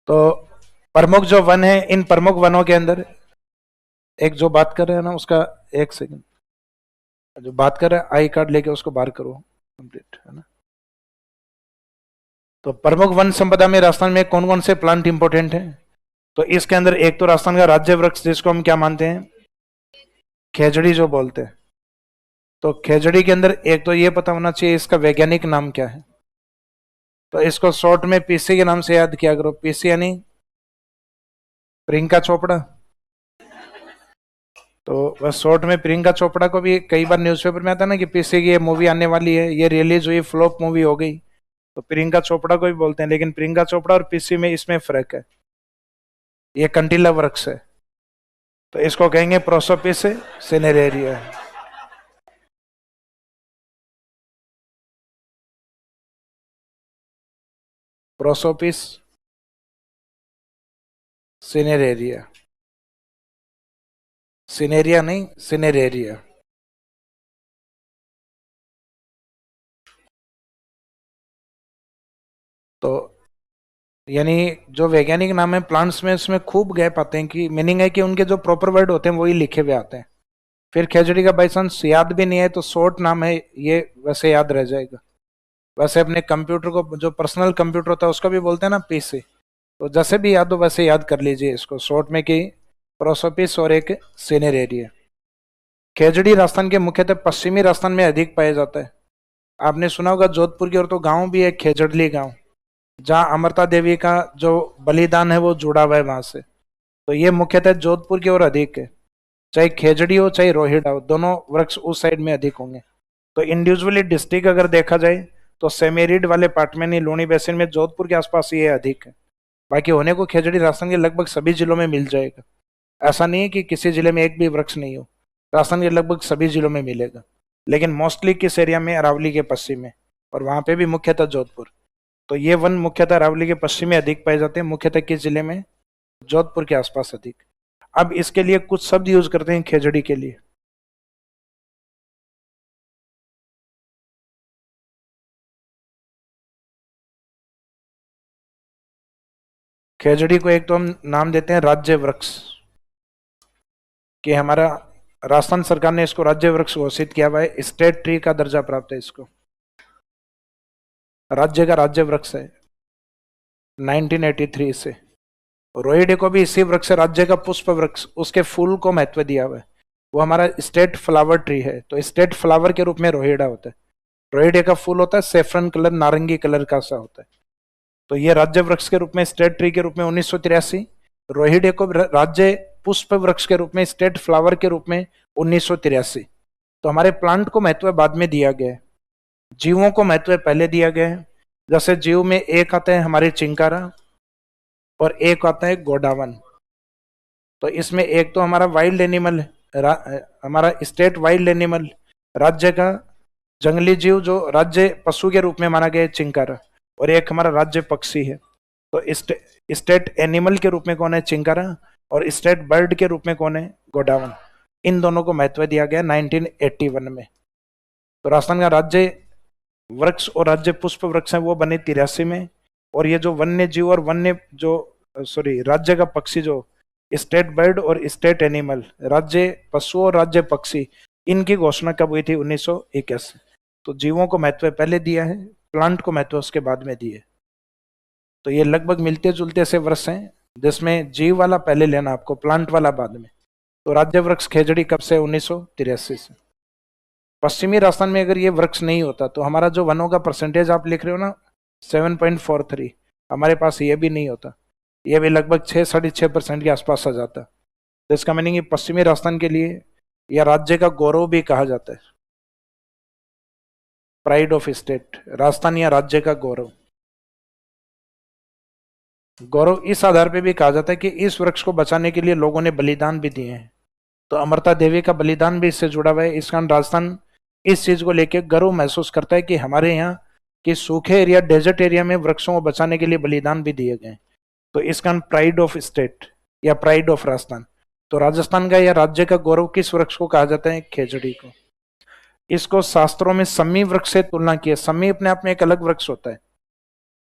तो प्रमुख जो वन है, इन प्रमुख वनों के अंदर एक जो बात कर रहे हैं ना उसका, एक सेकंड, जो बात कर रहे हैं आई कार्ड लेके उसको बाहर करो कंप्लीट, है ना। तो प्रमुख वन संपदा में राजस्थान में कौन कौन से प्लांट इंपॉर्टेंट हैं? तो इसके अंदर एक तो राजस्थान का राज्य वृक्ष जिसको हम क्या मानते हैं, खेजड़ी जो बोलते हैं। तो खेजड़ी के अंदर एक तो ये पता होना चाहिए इसका वैज्ञानिक नाम क्या है। तो इसको शॉर्ट में पीसी के नाम से याद किया करो, पीसी यानी प्रियंका चोपड़ा। तो बस शॉर्ट में प्रियंका चोपड़ा को भी कई बार न्यूज़पेपर में आता है ना कि पीसी की ये मूवी आने वाली है, ये रिलीज हुई, फ्लॉप मूवी हो गई, तो प्रियंका चोपड़ा को भी बोलते हैं। लेकिन प्रियंका चोपड़ा और पीसी में इसमें फर्क है, ये कंटीला वृक्ष है। तो इसको कहेंगे प्रोसोपिस सिनेरेरिया। Prosopis cineraria. सिनेरिया नहीं, सिनेरेरिया। तो यानी जो वैज्ञानिक नाम है प्लांट्स में, उसमें खूब गैप आते हैं, कि मीनिंग है कि उनके जो प्रॉपर वर्ड होते हैं वही लिखे हुए आते हैं। फिर खेजड़ी का बाई चांस याद भी नहीं है तो शॉर्ट नाम है ये, वैसे याद रह जाएगा। वैसे अपने कंप्यूटर को, जो पर्सनल कंप्यूटर होता है उसका भी बोलते हैं ना पीसी, तो जैसे भी याद हो वैसे याद कर लीजिए इसको शॉर्ट में, कि प्रोसोपिस और एक सिनेरेरिया। खेजड़ी राजस्थान के मुख्यतः पश्चिमी राजस्थान में अधिक पाया जाता है। आपने सुना होगा जोधपुर की ओर तो गांव भी है खेजड़ली गांव, जहाँ अमृता देवी का जो बलिदान है वो जुड़ा हुआ है वहां से। तो ये मुख्यतः जोधपुर की ओर अधिक है। चाहे खेजड़ी हो चाहे रोहिड़ा हो, दोनों वृक्ष उस साइड में अधिक होंगे। तो इंडिविजुअली डिस्ट्रिक्ट अगर देखा जाए तो सेमेरिड वाले पार्ट में नहीं, लूणी बेसिन में जोधपुर के आसपास ये अधिक है। बाकी होने को खेजड़ी राजस्थान के लगभग सभी जिलों में मिल जाएगा। ऐसा नहीं है कि किसी जिले में एक भी वृक्ष नहीं हो, राजस्थान के लगभग सभी जिलों में मिलेगा। लेकिन मोस्टली किस एरिया में, अरावली के पश्चिम में, और वहां पे भी मुख्यतः जोधपुर। तो ये वन मुख्यतः अरावली के पश्चिम में अधिक पाए जाते हैं, मुख्यतः किस जिले में, जोधपुर के आसपास अधिक। अब इसके लिए कुछ शब्द यूज करते हैं खेजड़ी के लिए। खेजड़ी को एक तो हम नाम देते हैं राज्य वृक्ष, कि हमारा राजस्थान सरकार ने इसको राज्य वृक्ष घोषित किया हुआ है, स्टेट ट्री का दर्जा प्राप्त है इसको, राज्य का राज्य वृक्ष है 1983 से। रोहिडे को भी इसी वृक्ष से राज्य का पुष्प वृक्ष, उसके फूल को महत्व दिया हुआ है, वो हमारा स्टेट फ्लावर ट्री है। तो स्टेट फ्लावर के रूप में रोहिड़ा होता है। रोहिडे का फूल होता है सेफ्रन कलर, नारंगी कलर का सा होता है। तो ये राज्य वृक्ष के रूप में, स्टेट ट्री के रूप में 1983, रोहिडे को राज्य पुष्प वृक्ष के रूप में, स्टेट फ्लावर के रूप में 1983। तो हमारे प्लांट को महत्व बाद में दिया गया है, जीवों को महत्व पहले दिया गया है। जैसे जीव में एक आता है हमारे चिंकारा, और एक आता है गोडावन। तो इसमें एक तो हमारा वाइल्ड एनिमल, हमारा स्टेट वाइल्ड एनिमल, राज्य का जंगली जीव जो राज्य पशु के रूप में माना गया है चिंकारा, और एक हमारा राज्य पक्षी है। तो स्टेट एनिमल के रूप में कौन है, चिंकारा, और स्टेट बर्ड के रूप में कौन है, गोडावन। इन दोनों को महत्व दिया गया 1981 में। तो राजस्थान का राज्य वृक्ष और राज्य पुष्प वृक्ष है वो बने 83 में। और ये जो वन्य जीव और वन्य जो, सॉरी, राज्य का पक्षी जो स्टेट बर्ड और स्टेट एनिमल, राज्य पशु और राज्य पक्षी, इनकी घोषणा कब हुई थी, 1921। तो जीवों को महत्व पहले दिया है, प्लांट को महत्व उसके बाद में दिए। तो ये लगभग मिलते जुलते से वृक्ष हैं, जिसमें जीव वाला पहले लेना आपको, प्लांट वाला बाद में। तो राज्य वृक्ष खेजड़ी कब से, 1983 से। पश्चिमी राजस्थान में अगर ये वृक्ष नहीं होता तो हमारा जो वनों का परसेंटेज आप लिख रहे हो ना 7.43, हमारे पास ये भी नहीं होता, ये भी लगभग 6-6.5% के आसपास आ जाता। तो इसका मीनिंग पश्चिमी राजस्थान के लिए या राज्य का गौरव भी कहा जाता है, प्राइड ऑफ स्टेट, राजस्थान या राज्य का गौरव। गौरव इस आधार पे भी कहा जाता है कि इस वृक्ष को बचाने के लिए लोगों ने बलिदान भी दिए हैं। तो अमृता देवी का बलिदान भी इससे जुड़ा हुआ है। इस कारण राजस्थान इस चीज को लेकर गर्व महसूस करता है कि हमारे यहाँ के सूखे एरिया, डेजर्ट एरिया में वृक्षों को बचाने के लिए बलिदान भी दिए गए। तो इस कारण प्राइड ऑफ स्टेट या प्राइड ऑफ राजस्थान। तो राजस्थान का या राज्य का गौरव किस वृक्ष को कहा जाता है, खेजड़ी को। इसको शास्त्रों में सम्मी वृक्ष से तुलना की है। सम्मी अपने आप में एक अलग वृक्ष होता है।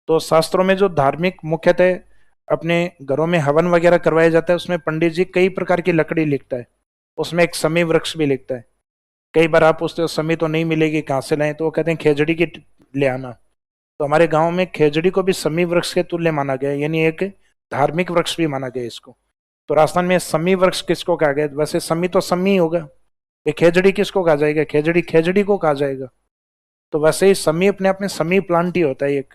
तो शास्त्रों में जो धार्मिक मुख्यतः अपने घरों में हवन वगैरह करवाया जाता है, उसमें पंडित जी कई प्रकार की लकड़ी लिखता है, उसमें एक समी वृक्ष भी लिखता है। कई बार आप पूछते हो समी तो नहीं मिलेगी, कहाँ से लाएं, तो वो कहते हैं खेजड़ी की ले आना। तो हमारे गांव में खेजड़ी को भी समी वृक्ष के तुल्य माना गया, यानी एक धार्मिक वृक्ष भी माना गया इसको। तो राजस्थान में समी वृक्ष किसको कहा गया, वैसे समी तो समी होगा, ये खेजड़ी किसको कहा जाएगा, खेजड़ी खेजड़ी को कहा जाएगा। तो वैसे ही समी अपने आप में समी प्लांट ही होता है, एक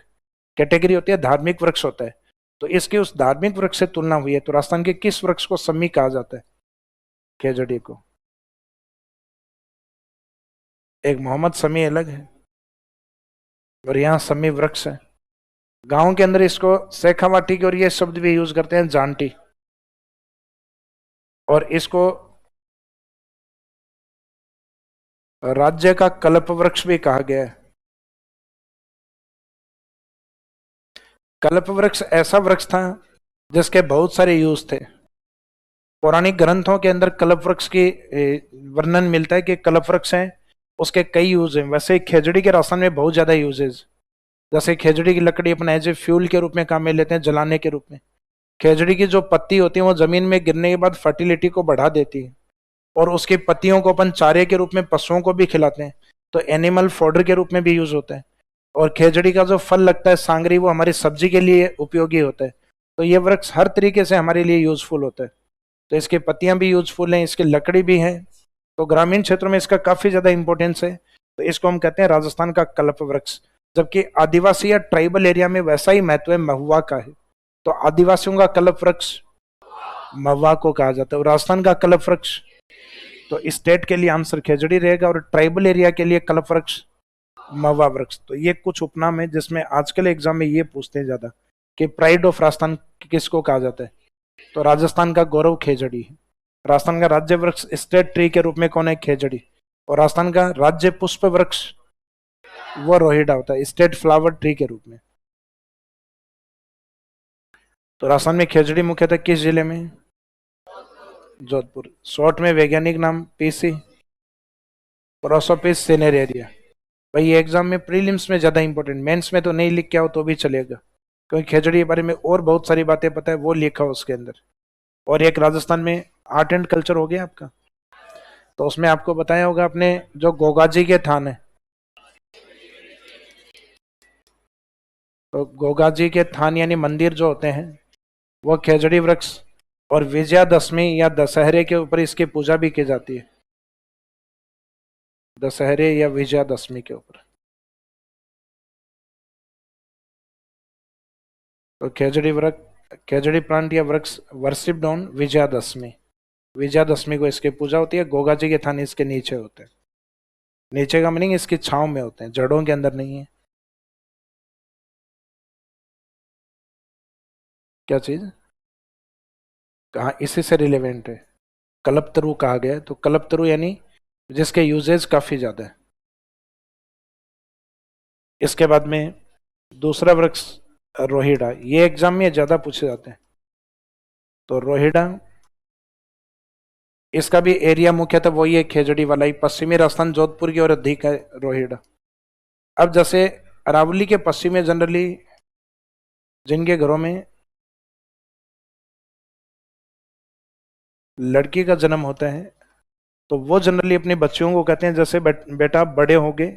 कैटेगरी होती है, धार्मिक वृक्ष होता है। तो इसकी उस धार्मिक वृक्ष से तुलना हुई है। तो राजस्थान के किस वृक्ष को समी कहा जाता है, खेजड़ी को। एक मोहम्मद समी अलग है और यहाँ समी वृक्ष है। गांव के अंदर इसको शेखावाटी की और ये शब्द भी यूज करते हैं, जानटी। और इसको राज्य का कल्प वृक्ष भी कहा गया है। कल्प वृक्ष ऐसा वृक्ष था जिसके बहुत सारे यूज थे। पौराणिक ग्रंथों के अंदर कल्प वृक्ष की वर्णन मिलता है कि कल्प वृक्ष है, उसके कई यूज हैं। वैसे खेजड़ी के रासायन में बहुत ज्यादा यूजेज, जैसे खेजड़ी की लकड़ी अपन एज ए फ्यूल के रूप में काम में लेते हैं, जलाने के रूप में। खेजड़ी की जो पत्ती होती है वो जमीन में गिरने के बाद फर्टिलिटी को बढ़ा देती है, और उसकी पत्तियों को अपन चारे के रूप में पशुओं को भी खिलाते हैं, तो एनिमल फॉडर के रूप में भी यूज होता है। और खेजड़ी का जो फल लगता है सांगरी, वो हमारी सब्जी के लिए उपयोगी होता है। तो ये वृक्ष हर तरीके से हमारे लिए यूजफुल होता है। तो इसकी पत्तियां भी यूजफुल हैं, इसकी लकड़ी भी है। तो ग्रामीण क्षेत्रों में इसका काफी ज्यादा इंपॉर्टेंस है। तो इसको हम कहते हैं राजस्थान का कल्प वृक्ष। जबकि आदिवासी या ट्राइबल एरिया में वैसा ही महत्व है महुआ का है। तो आदिवासियों का कल्प वृक्ष महुआ को कहा जाता है, और राजस्थान का कल्प वृक्ष, तो स्टेट के लिए आंसर खेजड़ी रहेगा, और ट्राइबल एरिया के लिए कल्प वृक्ष महुआ वृक्ष। तो ये कुछ उपनाम है जिसमें आजकल एग्जाम में ये पूछते हैं ज्यादा कि प्राइड ऑफ राजस्थान किसको कहा जाता है। तो राजस्थान का गौरव खेजड़ी है। राजस्थान का राज्य वृक्ष स्टेट ट्री के रूप में कौन है? खेजड़ी। और राजस्थान का राज्य पुष्प वृक्ष वो रोहिड़ा होता है, स्टेट फ्लावर ट्री के रूप में। तो राजस्थान में खेजड़ी मुख्यतः किस जिले में? जोधपुर। शॉर्ट में वैज्ञानिक नाम पीसी प्रोसोपिस सिनेरेरिया। भाई ये एग्जाम में प्रीलिम्स में ज्यादा इंपॉर्टेंट, मेंस में तो नहीं लिख के आओ तो भी चलेगा, क्योंकि खेजड़ी के बारे में और बहुत सारी बातें पता है, वो लिखा हो उसके अंदर। और एक राजस्थान में आर्ट एंड कल्चर हो गया आपका, तो उसमें आपको बताया होगा अपने जो गोगाजी के थान है, तो गोगाजी के थान यानी मंदिर जो होते हैं वो खेजड़ी वृक्ष, और विजयादशमी या दशहरे के ऊपर इसकी पूजा भी की जाती है, दशहरे या विजयादशमी के ऊपर। तो खेजड़ी वृक्ष, खेजड़ी प्लांट या वृक्ष वर्शिप्ड ऑन विजयादशमी, विजयादशमी को इसकी पूजा होती है। गोगा जी के थान इसके नीचे होते हैं, नीचे का मीनिंग इसकी छांव में होते हैं, जड़ों के अंदर नहीं है। क्या चीज कहा इसी से रिलेवेंट है? कल्पतरु कहा गया है। तो कल्पतरु यानी जिसके यूजेज काफी ज्यादा है। इसके बाद में दूसरा वृक्ष रोहिड़ा, ये एग्जाम में ज्यादा पूछे जाते हैं। तो रोहिड़ा, इसका भी एरिया मुख्यतः वही है खेजड़ी वाला ही, पश्चिमी राजस्थान जोधपुर की ओर अधिक है रोहिड़ा। अब जैसे अरावली के पश्चिम में जनरली जिनके घरों में लड़की का जन्म होता है, तो वो जनरली अपने बच्चों को कहते हैं जैसे बेटा आप बड़े होगे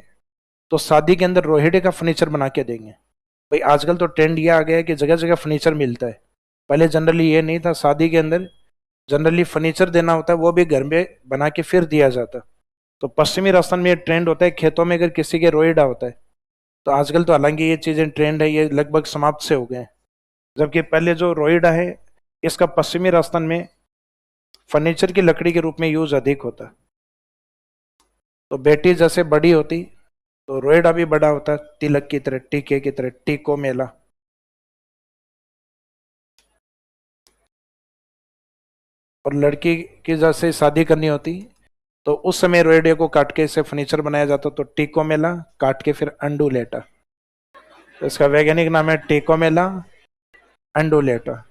तो शादी के अंदर रोहिड़े का फर्नीचर बना के देंगे। भाई आजकल तो ट्रेंड ये आ गया है कि जगह जगह फर्नीचर मिलता है, पहले जनरली ये नहीं था। शादी के अंदर जनरली फर्नीचर देना होता है, वो भी घर में बना के फिर दिया जाता। तो पश्चिमी राजस्थान में ये ट्रेंड होता है, खेतों में अगर किसी के रोहिड़ा होता है तो आजकल तो हालांकि ये चीजें ट्रेंड है, ये लगभग समाप्त से हो गए हैं। जबकि पहले जो रोहिड़ा है इसका पश्चिमी राजस्थान में फर्नीचर की लकड़ी के रूप में यूज अधिक होता है। तो बेटी जैसे बड़ी होती तो रोहिड़ा भी बड़ा होता, तिलक की तरह, टीके की तरह, टीको मेला। और लड़की की जैसे शादी करनी होती तो उस समय रोहिड़े को काट के इसे फर्नीचर बनाया जाता, तो टीको मेला काट के फिर अंडुलेटा। तो इसका वैज्ञानिक नाम है टीको मेला अंडुलेटा।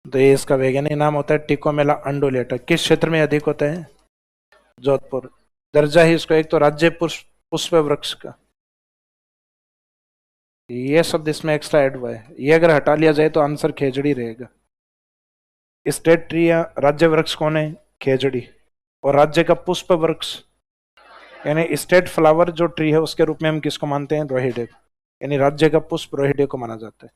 तो ये इसका वैज्ञानिक नाम होता है टिकोमेला अंडुलेटा। किस क्षेत्र में अधिक होता है? जोधपुर। दर्जा ही इसको एक तो राज्य पुष्प पुष्प वृक्ष का, ये शब्द इसमें एक्स्ट्रा ऐड हुआ है, ये अगर हटा लिया जाए तो आंसर खेजड़ी रहेगा। स्टेट ट्री या राज्य वृक्ष कौन है? खेजड़ी। और राज्य का पुष्प वृक्ष यानी स्टेट फ्लावर जो ट्री है उसके रूप में हम किसको मानते हैं? रोहिड़े को। यानी राज्य का पुष्प रोहिड़े को माना जाता है।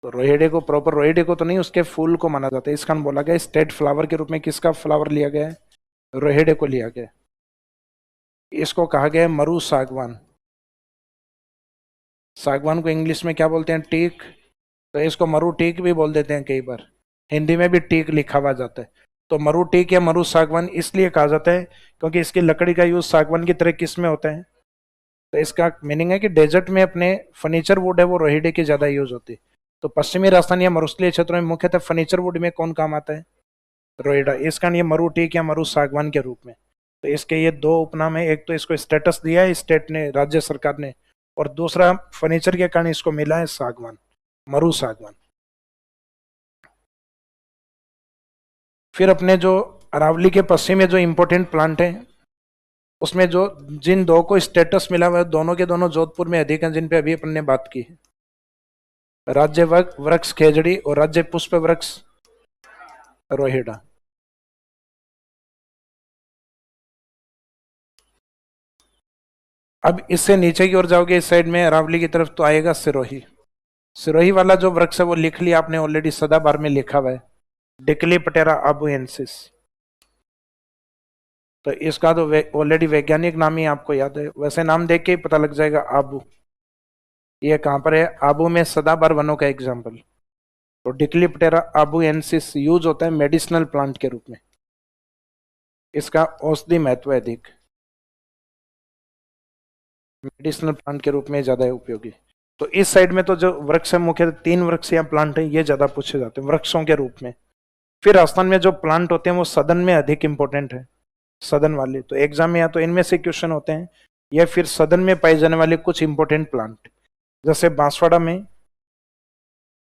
तो रोहिड़े को, प्रॉपर रोहिड़े को तो नहीं, उसके फूल को माना जाता है। इसका बोला गया स्टेट फ्लावर के रूप में किसका फ्लावर लिया गया है? रोहिड़े को लिया गया। इसको कहा गया है मरु सागवान। सागवान को इंग्लिश में क्या बोलते हैं? टीक। तो इसको मरु टीक भी बोल देते हैं कई बार, हिंदी में भी टीक लिखा हुआ जाता है। तो मरु टीक या मरु सागवान इसलिए कहा जाता है क्योंकि इसकी लकड़ी का यूज सागवान की तरह किस में होता है? तो इसका मीनिंग है कि डेजर्ट में अपने फर्नीचर वुड है वो रोहिड़े की ज्यादा यूज होती है। तो पश्चिमी राजस्थान या मरुस्थलीय क्षेत्रों में मुख्यतः फर्नीचर वुड में कौन काम आता है? रोएडा। इसका ये मरु टीक या मरु सागवान के रूप में। तो इसके ये दो उपनाम है, एक तो इसको स्टेटस दिया है स्टेट ने, राज्य सरकार ने, और दूसरा फर्नीचर के कारण इसको मिला है सागवान, मरु सागवान। फिर अपने जो अरावली के पश्चिम में जो इंपॉर्टेंट प्लांट है उसमें जो जिन दो को स्टेटस मिला हुआ है दोनों के दोनों जोधपुर में अधिक हैं, जिन पे अभी अपन ने बात की है। राज्य वृक्ष खेजड़ी और राज्य पुष्प वृक्ष रोहिड़ा। अब इससे नीचे की ओर जाओगे इस साइड में अरावली की तरफ तो आएगा सिरोही। सिरोही वाला जो वृक्ष है वो लिख लिया आपने ऑलरेडी, सदाबहार में लिखा हुआ है, डिक्लीपटेरा आबुएंसिस। तो इसका तो ऑलरेडी वैज्ञानिक नाम ही आपको याद है, वैसे नाम देख के ही पता लग जाएगा आबू। ये कहां पर है? आबू में सदाबहार वनों का एग्जाम्पल। तो डिक्लीपटेरा आबुएंसिस यूज होता है मेडिसिनल प्लांट के रूप में, इसका औषधि महत्व है अधिक, मेडिसिनल प्लांट के रूप में ज्यादा उपयोगी। तो इस साइड में तो जो वृक्ष है मुख्य 3 वृक्ष या प्लांट है ये ज्यादा पूछे जाते हैं वृक्षों के रूप में। फिर राजस्थान में जो प्लांट होते हैं वो सदन में अधिक इंपॉर्टेंट है, सदन वाले। तो एग्जाम में या तो इनमें से क्वेश्चन होते हैं या फिर सदन में पाए जाने वाले कुछ इंपॉर्टेंट प्लांट, जैसे बांसवाड़ा में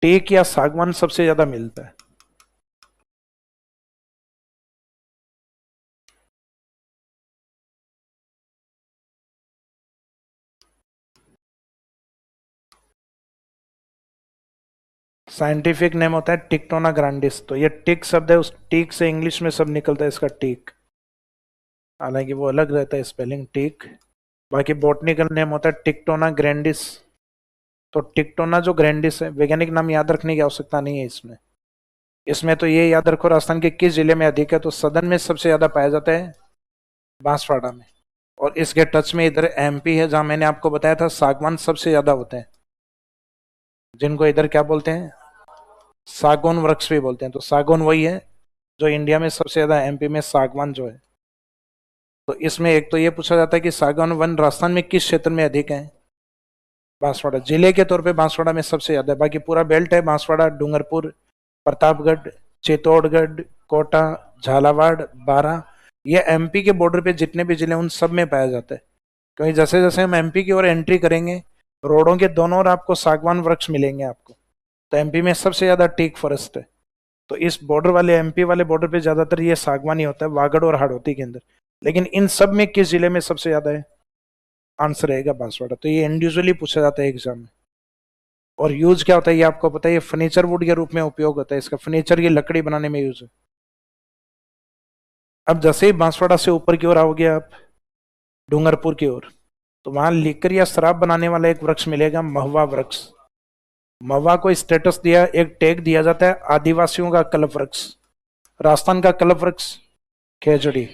टेक या सागवान सबसे ज्यादा मिलता है। साइंटिफिक नेम होता है टिक्टोना ग्रांडिस। तो ये टिक शब्द है, उस टिक से इंग्लिश में सब निकलता है इसका टिक, हालांकि वो अलग रहता है स्पेलिंग टिक। बाकी बॉटनिकल नेम होता है टिक्टोना ग्रैंडिस। तो टिक्टोना जो ग्रैंडिस है, वैज्ञानिक नाम याद रखने की आवश्यकता नहीं है इसमें। इसमें तो ये याद रखो राजस्थान के किस जिले में अधिक है, तो सदन में सबसे ज्यादा पाया जाता है बांसवाड़ा में। और इसके टच में इधर एमपी है जहां मैंने आपको बताया था सागवान सबसे ज्यादा होते हैं, जिनको इधर क्या बोलते हैं? सागौन वृक्ष भी बोलते हैं। तो सागौन वही है जो इंडिया में सबसे ज्यादा, एमपी में सागवान जो है। तो इसमें एक तो ये पूछा जाता है कि सागौन वन राजस्थान में किस क्षेत्र में अधिक है? बांसवाड़ा जिले के तौर पे बांसवाड़ा में सबसे ज्यादा है। बाकी पूरा बेल्ट है बांसवाड़ा, डूंगरपुर, प्रतापगढ़, चित्तौड़गढ़, कोटा, झालावाड़, बारां, ये एमपी के बॉर्डर पे जितने भी जिले उन सब में पाया जाता है। क्योंकि जैसे जैसे हम एमपी की ओर एंट्री करेंगे रोडों के दोनों ओर आपको सागवान वृक्ष मिलेंगे आपको। तो एमपी में सबसे ज्यादा टीक फॉरेस्ट है। तो इस बॉर्डर वाले एमपी वाले बॉर्डर पे ज्यादातर ये सागवान ही होता है, वागड़ और हाड़ौती के अंदर। लेकिन इन सब में किस जिले में सबसे ज्यादा है? आंसर रहेगा बांसवाड़ा। तो ये इंडिविजुअली पूछा जाता है एग्जाम में। और यूज क्या होता है ये आपको पता है, ये फर्नीचर वुड के रूप में उपयोग होता है इसका, फर्नीचर की लकड़ी बनाने में यूज है। अब जैसे ही बांसवाड़ा से ऊपर की ओर आओगे आप डूंगरपुर की ओर, तो वहां लीकर या शराब बनाने वाला एक वृक्ष मिलेगा, महुआ वृक्ष। महुआ को स्टेटस दिया, एक टैग दिया जाता है आदिवासियों का कल्प वृक्ष। राजस्थान का कल्प वृक्ष खेजड़ी,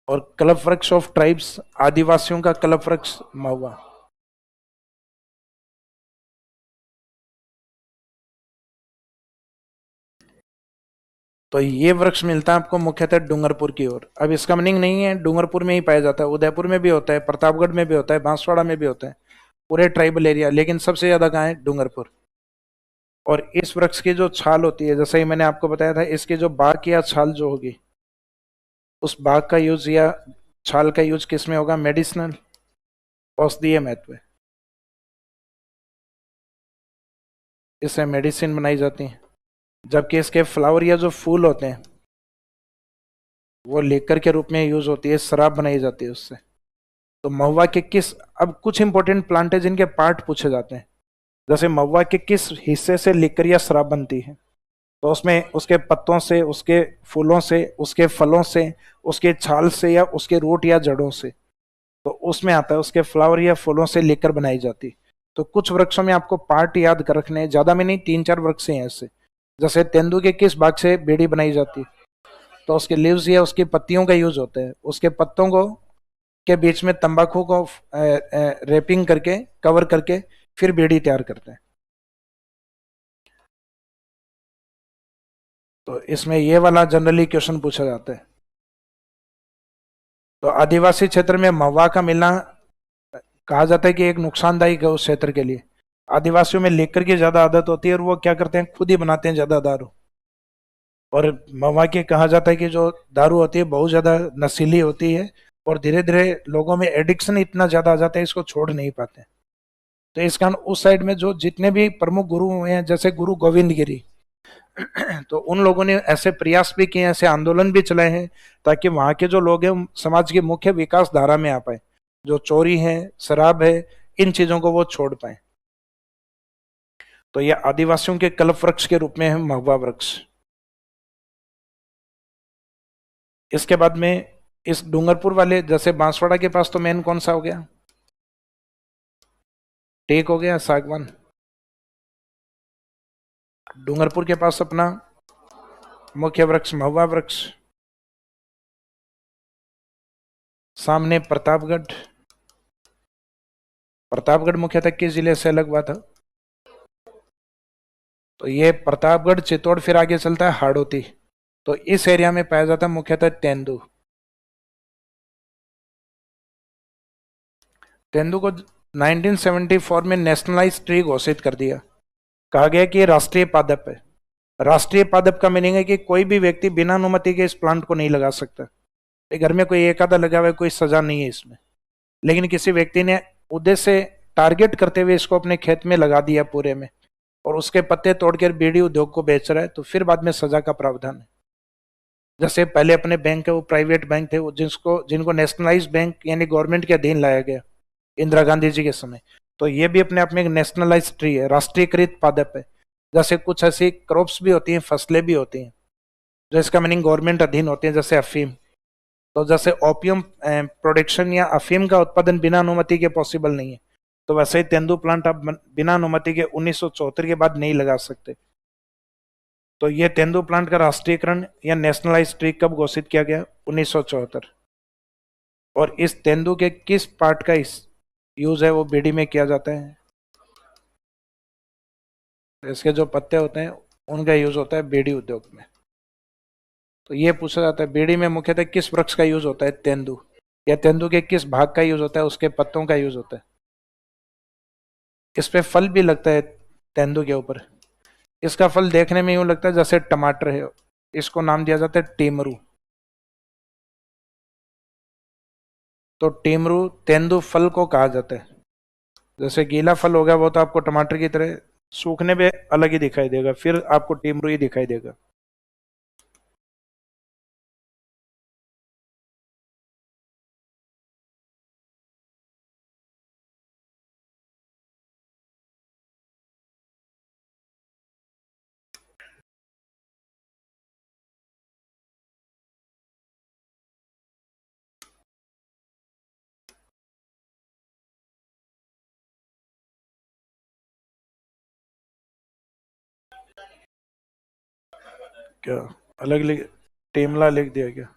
और कल्प वृक्ष ऑफ ट्राइब्स आदिवासियों का कल्प वृक्ष महुआ। तो ये वृक्ष मिलता है आपको मुख्यतः डूंगरपुर की ओर। अब इसका मीनिंग नहीं है डूंगरपुर में ही पाया जाता है, उदयपुर में भी होता है, प्रतापगढ़ में भी होता है, बांसवाड़ा में भी होता है, पूरे ट्राइबल एरिया, लेकिन सबसे ज्यादा कहाँ है? डूंगरपुर। और इस वृक्ष की जो छाल होती है, जैसे ही मैंने आपको बताया था, इसकी जो बाक या छाल जो होगी, उस बाक का यूज या छाल का यूज किस में होगा? मेडिसिनल, औषधीय महत्व है, इससे मेडिसिन बनाई जाती है। जबकि इसके फ्लावर या जो फूल होते हैं वो लेकर के रूप में यूज होती है, शराब बनाई जाती है उससे। तो महुआ के किस, अब कुछ इंपॉर्टेंट प्लांट है जिनके पार्ट पूछे जाते हैं, जैसे महुआ के किस हिस्से से लेकर या शराब बनती है? तो उसमें उसके पत्तों से, उसके फूलों से, उसके फलों से, उसके छाल से, या उसके रूट या जड़ों से। तो उसमें आता है उसके फ्लावर या फूलों से लेकर बनाई जाती। तो कुछ वृक्षों में आपको पार्ट याद कर रखने हैं, ज्यादा में नहीं, 3-4 वृक्ष हैं ऐसे। जैसे तेंदू के किस भाग से बेड़ी बनाई जाती? तो उसके लीव्स या उसकी पत्तियों का यूज होता है। उसके पत्तों को के बीच में तंबाकू को रैपिंग करके, कवर करके फिर बेड़ी तैयार करते हैं। तो इसमें ये वाला जनरली क्वेश्चन पूछा जाता है। तो आदिवासी क्षेत्र में महुआ का मिलना कहा जाता है कि एक नुकसानदायक है उस क्षेत्र के लिए। आदिवासियों में लेकर की ज्यादा आदत होती है और वो क्या करते हैं, खुद ही बनाते हैं ज्यादा दारू। और मवा के कहा जाता है कि जो दारू होती है बहुत ज्यादा नशीली होती है, और धीरे धीरे लोगों में एडिक्शन इतना ज्यादा आ जाता है, इसको छोड़ नहीं पाते। तो इस कारण उस साइड में जो जितने भी प्रमुख गुरु हुए हैं, जैसे गुरु गोविंद गिरी, तो उन लोगों ने ऐसे प्रयास भी किए, ऐसे आंदोलन भी चलाए हैं, ताकि वहां के जो लोग हैं समाज की मुख्य विकास धारा में आ पाए, जो चोरी है, शराब है, इन चीजों को वो छोड़ पाए। तो ये आदिवासियों के कल्प वृक्ष के रूप में है महुआ वृक्ष। इसके बाद में इस डूंगरपुर वाले, जैसे बांसवाड़ा के पास तो मेन कौन सा हो गया, टेक हो गया, सागवान। डूंगरपुर के पास अपना मुख्य वृक्ष महुआ वृक्ष। सामने प्रतापगढ़। प्रतापगढ़ मुख्यतः किस जिले से अलग हुआ था, तो ये प्रतापगढ़, चित्तौड़, फिर आगे चलता है हाड़ौती। तो इस एरिया में पाया जाता है मुख्यतः तेंदू। तेंदू को 1974 में नेशनलाइज ट्री घोषित कर दिया। कहा गया कि ये राष्ट्रीय पादप है। राष्ट्रीय पादप का मीनिंग है कि कोई भी व्यक्ति बिना अनुमति के इस प्लांट को नहीं लगा सकता। घर में कोई एक आधा लगा हुआ है, कोई सजा नहीं है इसमें, लेकिन किसी व्यक्ति ने उद्देश्य से टारगेट करते हुए इसको अपने खेत में लगा दिया पूरे में, और उसके पत्ते तोड़कर बीड़ी उद्योग को बेच रहा है, तो फिर बाद में सजा का प्रावधान है। जैसे पहले अपने बैंक है वो प्राइवेट बैंक थे, वो जिनको नेशनलाइज बैंक यानी गवर्नमेंट के अधीन लाया गया इंदिरा गांधी जी के समय, तो ये भी अपने आप में एक नेशनलाइज ट्री है, राष्ट्रीयकृत पादप है। जैसे कुछ ऐसी क्रॉप्स भी होती हैं, फसलें भी होती हैं जो इसका मीनिंग गवर्नमेंट अधीन होती है, जैसे अफीम। तो जैसे ओपियम प्रोडक्शन या अफीम का उत्पादन बिना अनुमति के पॉसिबल नहीं है, तो वैसे ही तेंदू प्लांट आप बिना अनुमति के 1974 के बाद नहीं लगा सकते। तो ये तेंदू प्लांट का राष्ट्रीयकरण या नेशनलाइज ट्री कब घोषित किया गया, 1974। और इस तेंदू के किस पार्ट का इस यूज है वो बीड़ी में किया जाता है, इसके जो पत्ते होते हैं उनका यूज होता है बीड़ी उद्योग में। तो ये पूछा जाता है बीड़ी में मुख्यतः किस वृक्ष का यूज होता है, तेंदू, या तेंदू के किस भाग का यूज होता है, उसके पत्तों का यूज होता है। इस पे फल भी लगता है तेंदू के ऊपर। इसका फल देखने में यूं लगता है जैसे टमाटर है। इसको नाम दिया जाता है टेमरू। तो टेमरू तेंदू फल को कहा जाता है। जैसे गीला फल होगा वो तो आपको टमाटर की तरह सूखने पे अलग ही दिखाई देगा, फिर आपको टेमरू ही दिखाई देगा। क्या अलग लिख, टेमला लिख दिया क्या।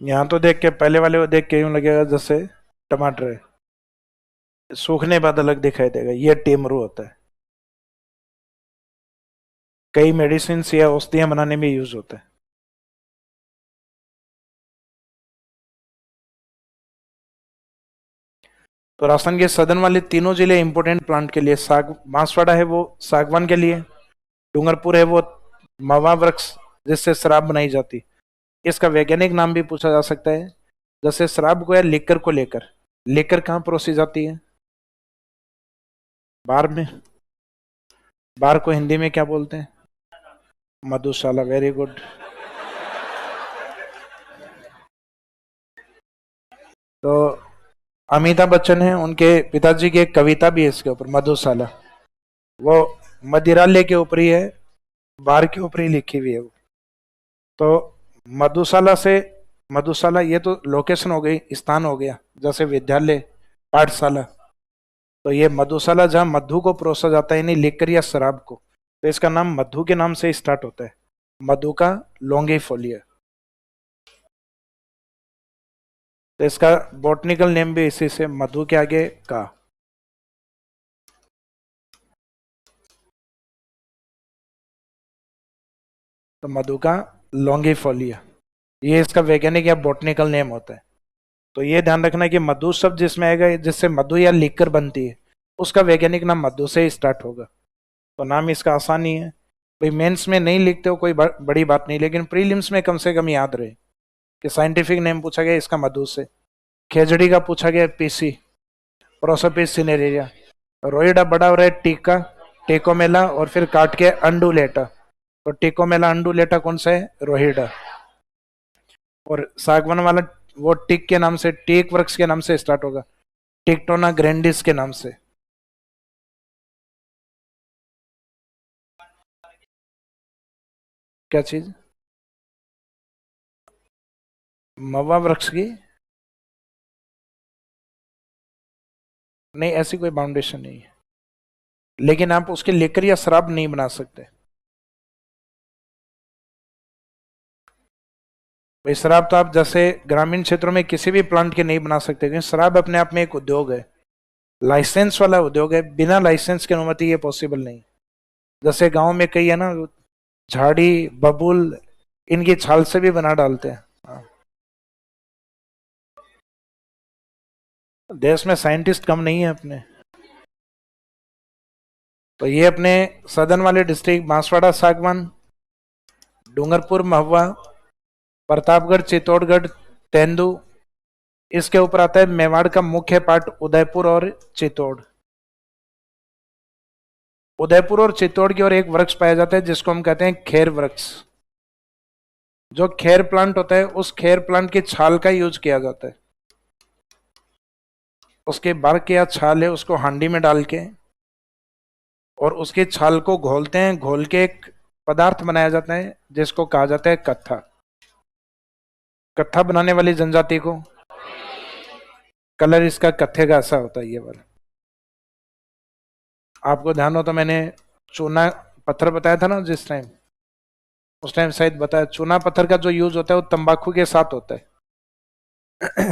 यहाँ तो देख के पहले वाले को देख के यूं लगेगा जैसे टमाटर है, सूखने बाद अलग दिखाई देगा, ये टेमरू होता है। कई मेडिसिन या औषधियां बनाने में यूज होता है। तो राजस्थान के सदन वाले तीनों जिले इंपोर्टेंट प्लांट के लिए, साग बांसवाड़ा है वो सागवान के लिए, डूंगरपुर है वो मवा वृक्ष जिससे शराब बनाई जाती। इसका वैज्ञानिक नाम भी पूछा जा सकता है। जैसे शराब को या लेकर को लेकर, लेकर कहाँ परोसी जाती है, बार में। बार को हिंदी में क्या बोलते हैं, मधुशाला। Very good. तो अमिताभ बच्चन है, उनके पिताजी की एक कविता भी है इसके ऊपर, मधुशाला। वो मदिरालय के ऊपर ही है, बार के ऊपर ही लिखी हुई है वो। तो मधुशाला से, मधुशाला ये तो लोकेशन हो गई, स्थान हो गया, जैसे विद्यालय, पाठशाला। तो ये मधुशाला जहाँ मधु को परोसा जाता है, यानी लेकर या शराब को, तो इसका नाम मधु के नाम से स्टार्ट होता है, मधु का लॉन्गिफोलिया। तो इसका बॉटनिकल नेम भी इसी से, मधु के आगे का। तो मधुका लॉन्गिफोलिया, ये इसका वैज्ञानिक या बॉटनिकल नेम होता है। तो ये ध्यान रखना कि मधु शब्द जिसमें आएगा, जिससे मधु या लीकर बनती है, उसका वैज्ञानिक नाम मधु से ही स्टार्ट होगा। तो नाम इसका आसान ही है भाई। मेंस में नहीं लिखते हो कोई बड़ी बात नहीं, लेकिन प्रीलिम्स में कम से कम याद रहे कि साइंटिफिक नेम पूछा गया इसका मधु से। खेजड़ी का पूछा गया पीसी, प्रोसोपिस सिनेरेरिया। रोइडा बड़ा हो रहा है टीका, टेकोमेला, और फिर काट के अंडुलेटा। तो टेकोमेला अंडुलेटा कौन सा है? रोहिडा। और सागवान वाला वो टिक के नाम से, टेक वृक्ष के नाम से स्टार्ट होगा, टिकटोना ग्रैंडिस के नाम से। क्या चीज? मवा वृक्ष की? नहीं, ऐसी कोई बाउंडेशन नहीं है, लेकिन आप उसके लेकर या शराब नहीं बना सकते भाई। शराब तो आप जैसे ग्रामीण क्षेत्रों में किसी भी प्लांट के नहीं बना सकते, क्योंकि शराब अपने आप में एक उद्योग है, लाइसेंस वाला उद्योग है। बिना लाइसेंस की अनुमति ये पॉसिबल नहीं। जैसे गांव में कई है ना, झाड़ी, बबूल, इनकी छाल से भी बना डालते हैं। हाँ। देश में साइंटिस्ट कम नहीं है अपने। तो ये अपने सदन वाले डिस्ट्रिक्ट, बांसवाड़ा सागवान, डूंगरपुर महुआ, प्रतापगढ़, चित्तौड़गढ़, तेंदू। इसके ऊपर आता है मेवाड़ का मुख्य पार्ट, उदयपुर और चित्तौड़। उदयपुर और चित्तौड़ की ओर एक वृक्ष पाया जाता है जिसको हम कहते हैं खेर वृक्ष। जो खेर प्लांट होता है, उस खेर प्लांट की छाल का यूज किया जाता है। उसके bark या छाल है, उसको हांडी में डाल के और उसकी छाल को घोलते हैं। घोल के एक पदार्थ बनाया जाता है जिसको कहा जाता है कत्था। कत्था बनाने वाली जनजाति को कलर इसका कत्थे का ऐसा होता है, ये वाला। आपको ध्यान हो तो मैंने चूना पत्थर बताया था ना जिस टाइम, उस टाइम शायद बताया, चूना पत्थर का जो यूज होता है वो तंबाकू के साथ होता है।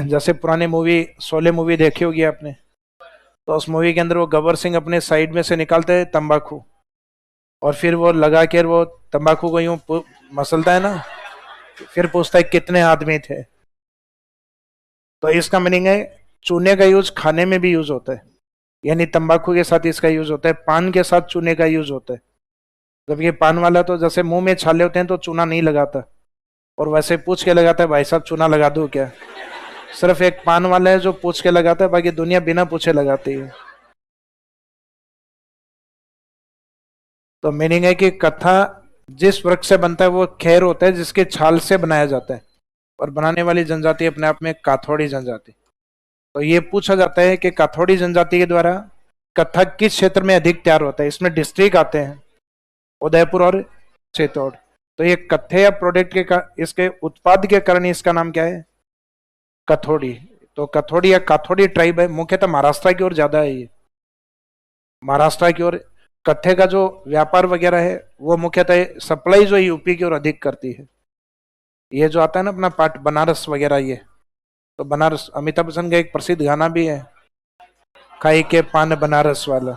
जैसे पुराने मूवी शोले मूवी देखी होगी आपने, तो उस मूवी के अंदर वो गब्बर सिंह अपने साइड में से निकालते हैं तंबाकू, और फिर वो लगा के वो तंबाकू को यूं मसलता है ना, फिर पूछता है कितने आदमी थे। तो इसका मीनिंग है चूने का यूज खाने में भी यूज होता है, यानी तंबाकू के साथ इसका यूज होता है, पान के साथ चूने का यूज होता है। जब ये पान वाला तो जैसे मुंह में छाले होते हैं तो चूना नहीं लगाता, और वैसे पूछ के लगाता है, भाई साहब चूना लगा दूं क्या? सिर्फ एक पान वाला है जो पूछ के लगाता है, बाकी दुनिया बिना पूछे लगाती है। तो मीनिंग है कि कथा जिस वृक्ष से बनता है वो खेर होता है जिसके छाल से बनाया जाता है, और बनाने वाली जनजाति अपने आप में काथोड़ी जनजाति। तो ये पूछा जाता है कि काथोड़ी जनजाति के द्वारा कथा किस क्षेत्र में अधिक तैयार होता है। इसमें डिस्ट्रिक्ट आते हैं उदयपुर और चित्तौड़। तो ये कत्थे या प्रोडक्ट के इसके उत्पाद के कारण इसका नाम क्या है? कथोड़ी। तो कथोड़ी या काथोड़ी ट्राइब है, मुख्यतः महाराष्ट्र की ओर ज्यादा है ये। महाराष्ट्र की ओर कत्थे का जो व्यापार वगैरह है वो मुख्यतः सप्लाई जो यूपी की ओर अधिक करती है। ये जो आता है ना अपना पार्ट बनारस वगैरह, ये तो बनारस, अमिताभ बच्चन का एक प्रसिद्ध गाना भी है, खाई के पान बनारस वाला।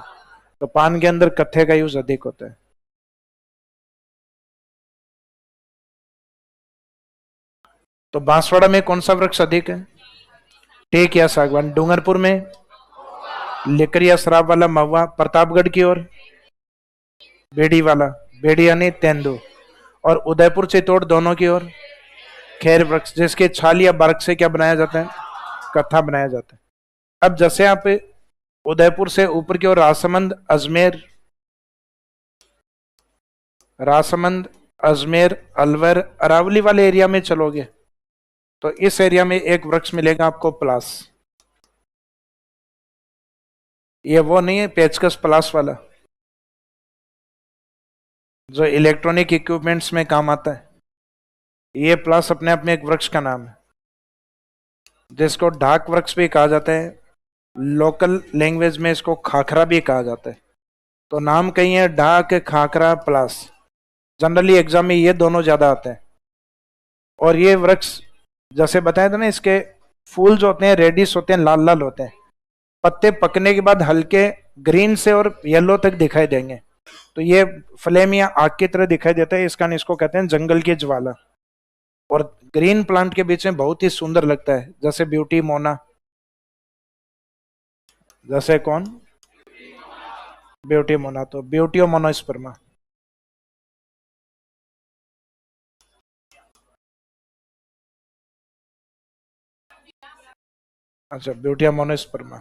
तो पान के अंदर कत्थे का यूज अधिक होता है। तो बांसवाड़ा में कौन सा वृक्ष अधिक है? टेक या सागवान। डूंगरपुर में लेकर या शराब वाला महुआ। प्रतापगढ़ की ओर बेड़ी वाला, बेड़ी यानी तेंदू। और उदयपुर चित्तौड़ दोनों की ओर खेर वृक्ष, जिसके छाल या bark से क्या बनाया जाता है? कत्था बनाया जाता है। अब जैसे आप उदयपुर से ऊपर की ओर राजसमंद, अजमेर, अलवर, अरावली वाले एरिया में चलोगे तो इस एरिया में एक वृक्ष मिलेगा आपको, पलास। ये वो नहीं है पेचकस पलास वाला जो इलेक्ट्रॉनिक इक्विपमेंट्स में काम आता है। ये प्लास अपने आप में एक वृक्ष का नाम है जिसको ढाक वृक्ष भी कहा जाता है। लोकल लैंग्वेज में इसको खाखरा भी कहा जाता है। तो नाम कई है, ढाक, खाखरा, प्लास। जनरली एग्जाम में ये दोनों ज्यादा आते हैं। और ये वृक्ष जैसे बताया था ना, इसके फूल जो होते हैं रेडिश होते हैं, लाल लाल होते हैं। पत्ते पकने के बाद हल्के ग्रीन से और येलो तक दिखाई देंगे। तो ये फ्लेम या आग की तरह दिखाई देता है, इस कारण इसको कहते हैं जंगल की ज्वाला। और ग्रीन प्लांट के बीच में बहुत ही सुंदर लगता है, जैसे ब्यूटी मोना। जैसे कौन? ब्यूटी मोना, तो ब्यूटी मोनोस्पर्मा। अच्छा, ब्यूटी मोनोस्पर्मा।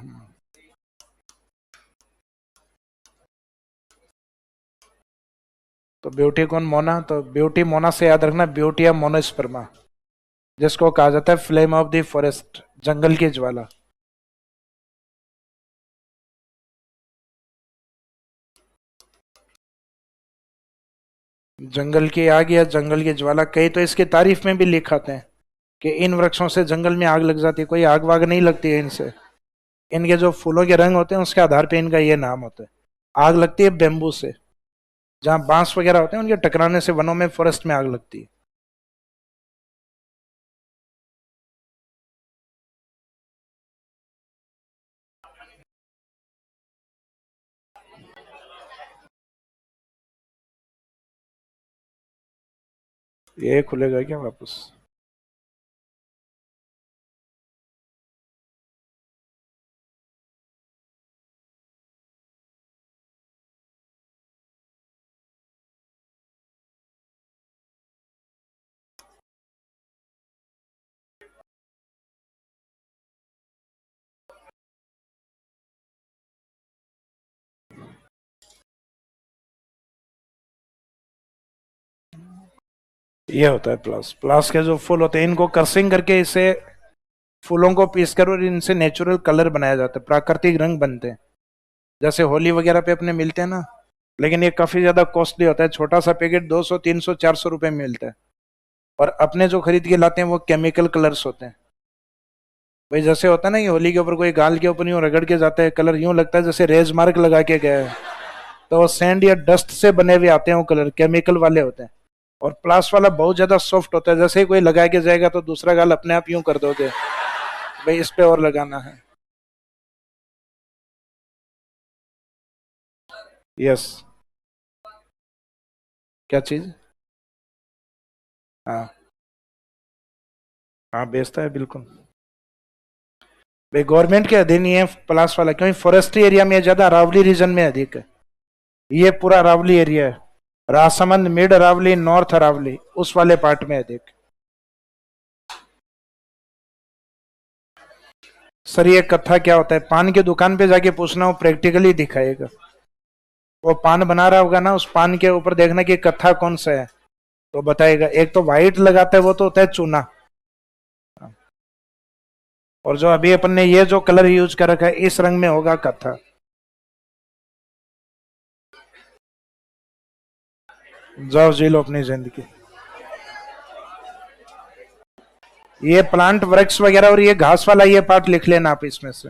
तो ब्यूटी कौन? मोना। तो ब्यूटी मोना से याद रखना ब्यूटी मोनोस्पर्मा, जिसको कहा जाता है फ्लेम ऑफ द फॉरेस्ट, जंगल की ज्वाला। जंगल की आग या जंगल की ज्वाला, कई तो इसकी तारीफ में भी लिखाते हैं कि इन वृक्षों से जंगल में आग लग जाती है। कोई आग वाग नहीं लगती है इनसे, इनके जो फूलों के रंग होते हैं उसके आधार पे इनका ये नाम होता है। आग लगती है बेम्बू से, जहाँ बांस वगैरह होते हैं उनके टकराने से वनों में, फॉरेस्ट में आग लगती है। ये खुलेगा क्या वापस? ये होता है प्लास। प्लास के जो फूल होते हैं इनको कर्सिंग करके, इसे फूलों को पीस कर और इनसे नेचुरल कलर बनाया जाता है, प्राकृतिक रंग बनते हैं। जैसे होली वगैरह पे अपने मिलते हैं ना, लेकिन ये काफी ज्यादा कॉस्टली होता है। छोटा सा पैकेट 200 300 400 रुपए में मिलता है। और अपने जो खरीद के लाते हैं वो केमिकल कलर्स होते हैं। भाई जैसे होता है ना कि होली के ऊपर कोई गाल के ऊपर यूं रगड़ के जाता है, कलर यूं लगता है जैसे रेज मार्क लगा के गया है। तो वो सैंड या डस्ट से बने हुए आते हैं, वो कलर केमिकल वाले होते हैं। और प्लास वाला बहुत ज्यादा सॉफ्ट होता है, जैसे ही कोई लगा के जाएगा तो दूसरा गाल अपने आप यूं कर दोगे, भाई इस पे और लगाना है। यस। क्या चीज? हाँ। हाँ बेचता है बिल्कुल। भाई गवर्नमेंट के अधीन ही है प्लास वाला, क्योंकि फॉरेस्ट्री एरिया में ज्यादा, अरावली रीजन में अधिक है। ये पूरा अरावली एरिया है, राजसमंद, मिड अरावली, नॉर्थ अरावली, उस वाले पार्ट में अधिक। सर ये कत्था क्या होता है? पान की दुकान पे जाके पूछना, वो प्रैक्टिकली दिखाएगा। वो पान बना रहा होगा ना, उस पान के ऊपर देखना कि कत्था कौन सा है, तो बताएगा। एक तो व्हाइट लगाता है, वो तो होता है चूना। और जो अभी अपन ने ये जो कलर यूज कर रखा है, इस रंग में होगा कत्था। जाओ जी लो अपनी जिंदगी। ये प्लांट वृक्ष वगैरह और ये घास वाला ये पार्ट लिख लेना आप इसमें से।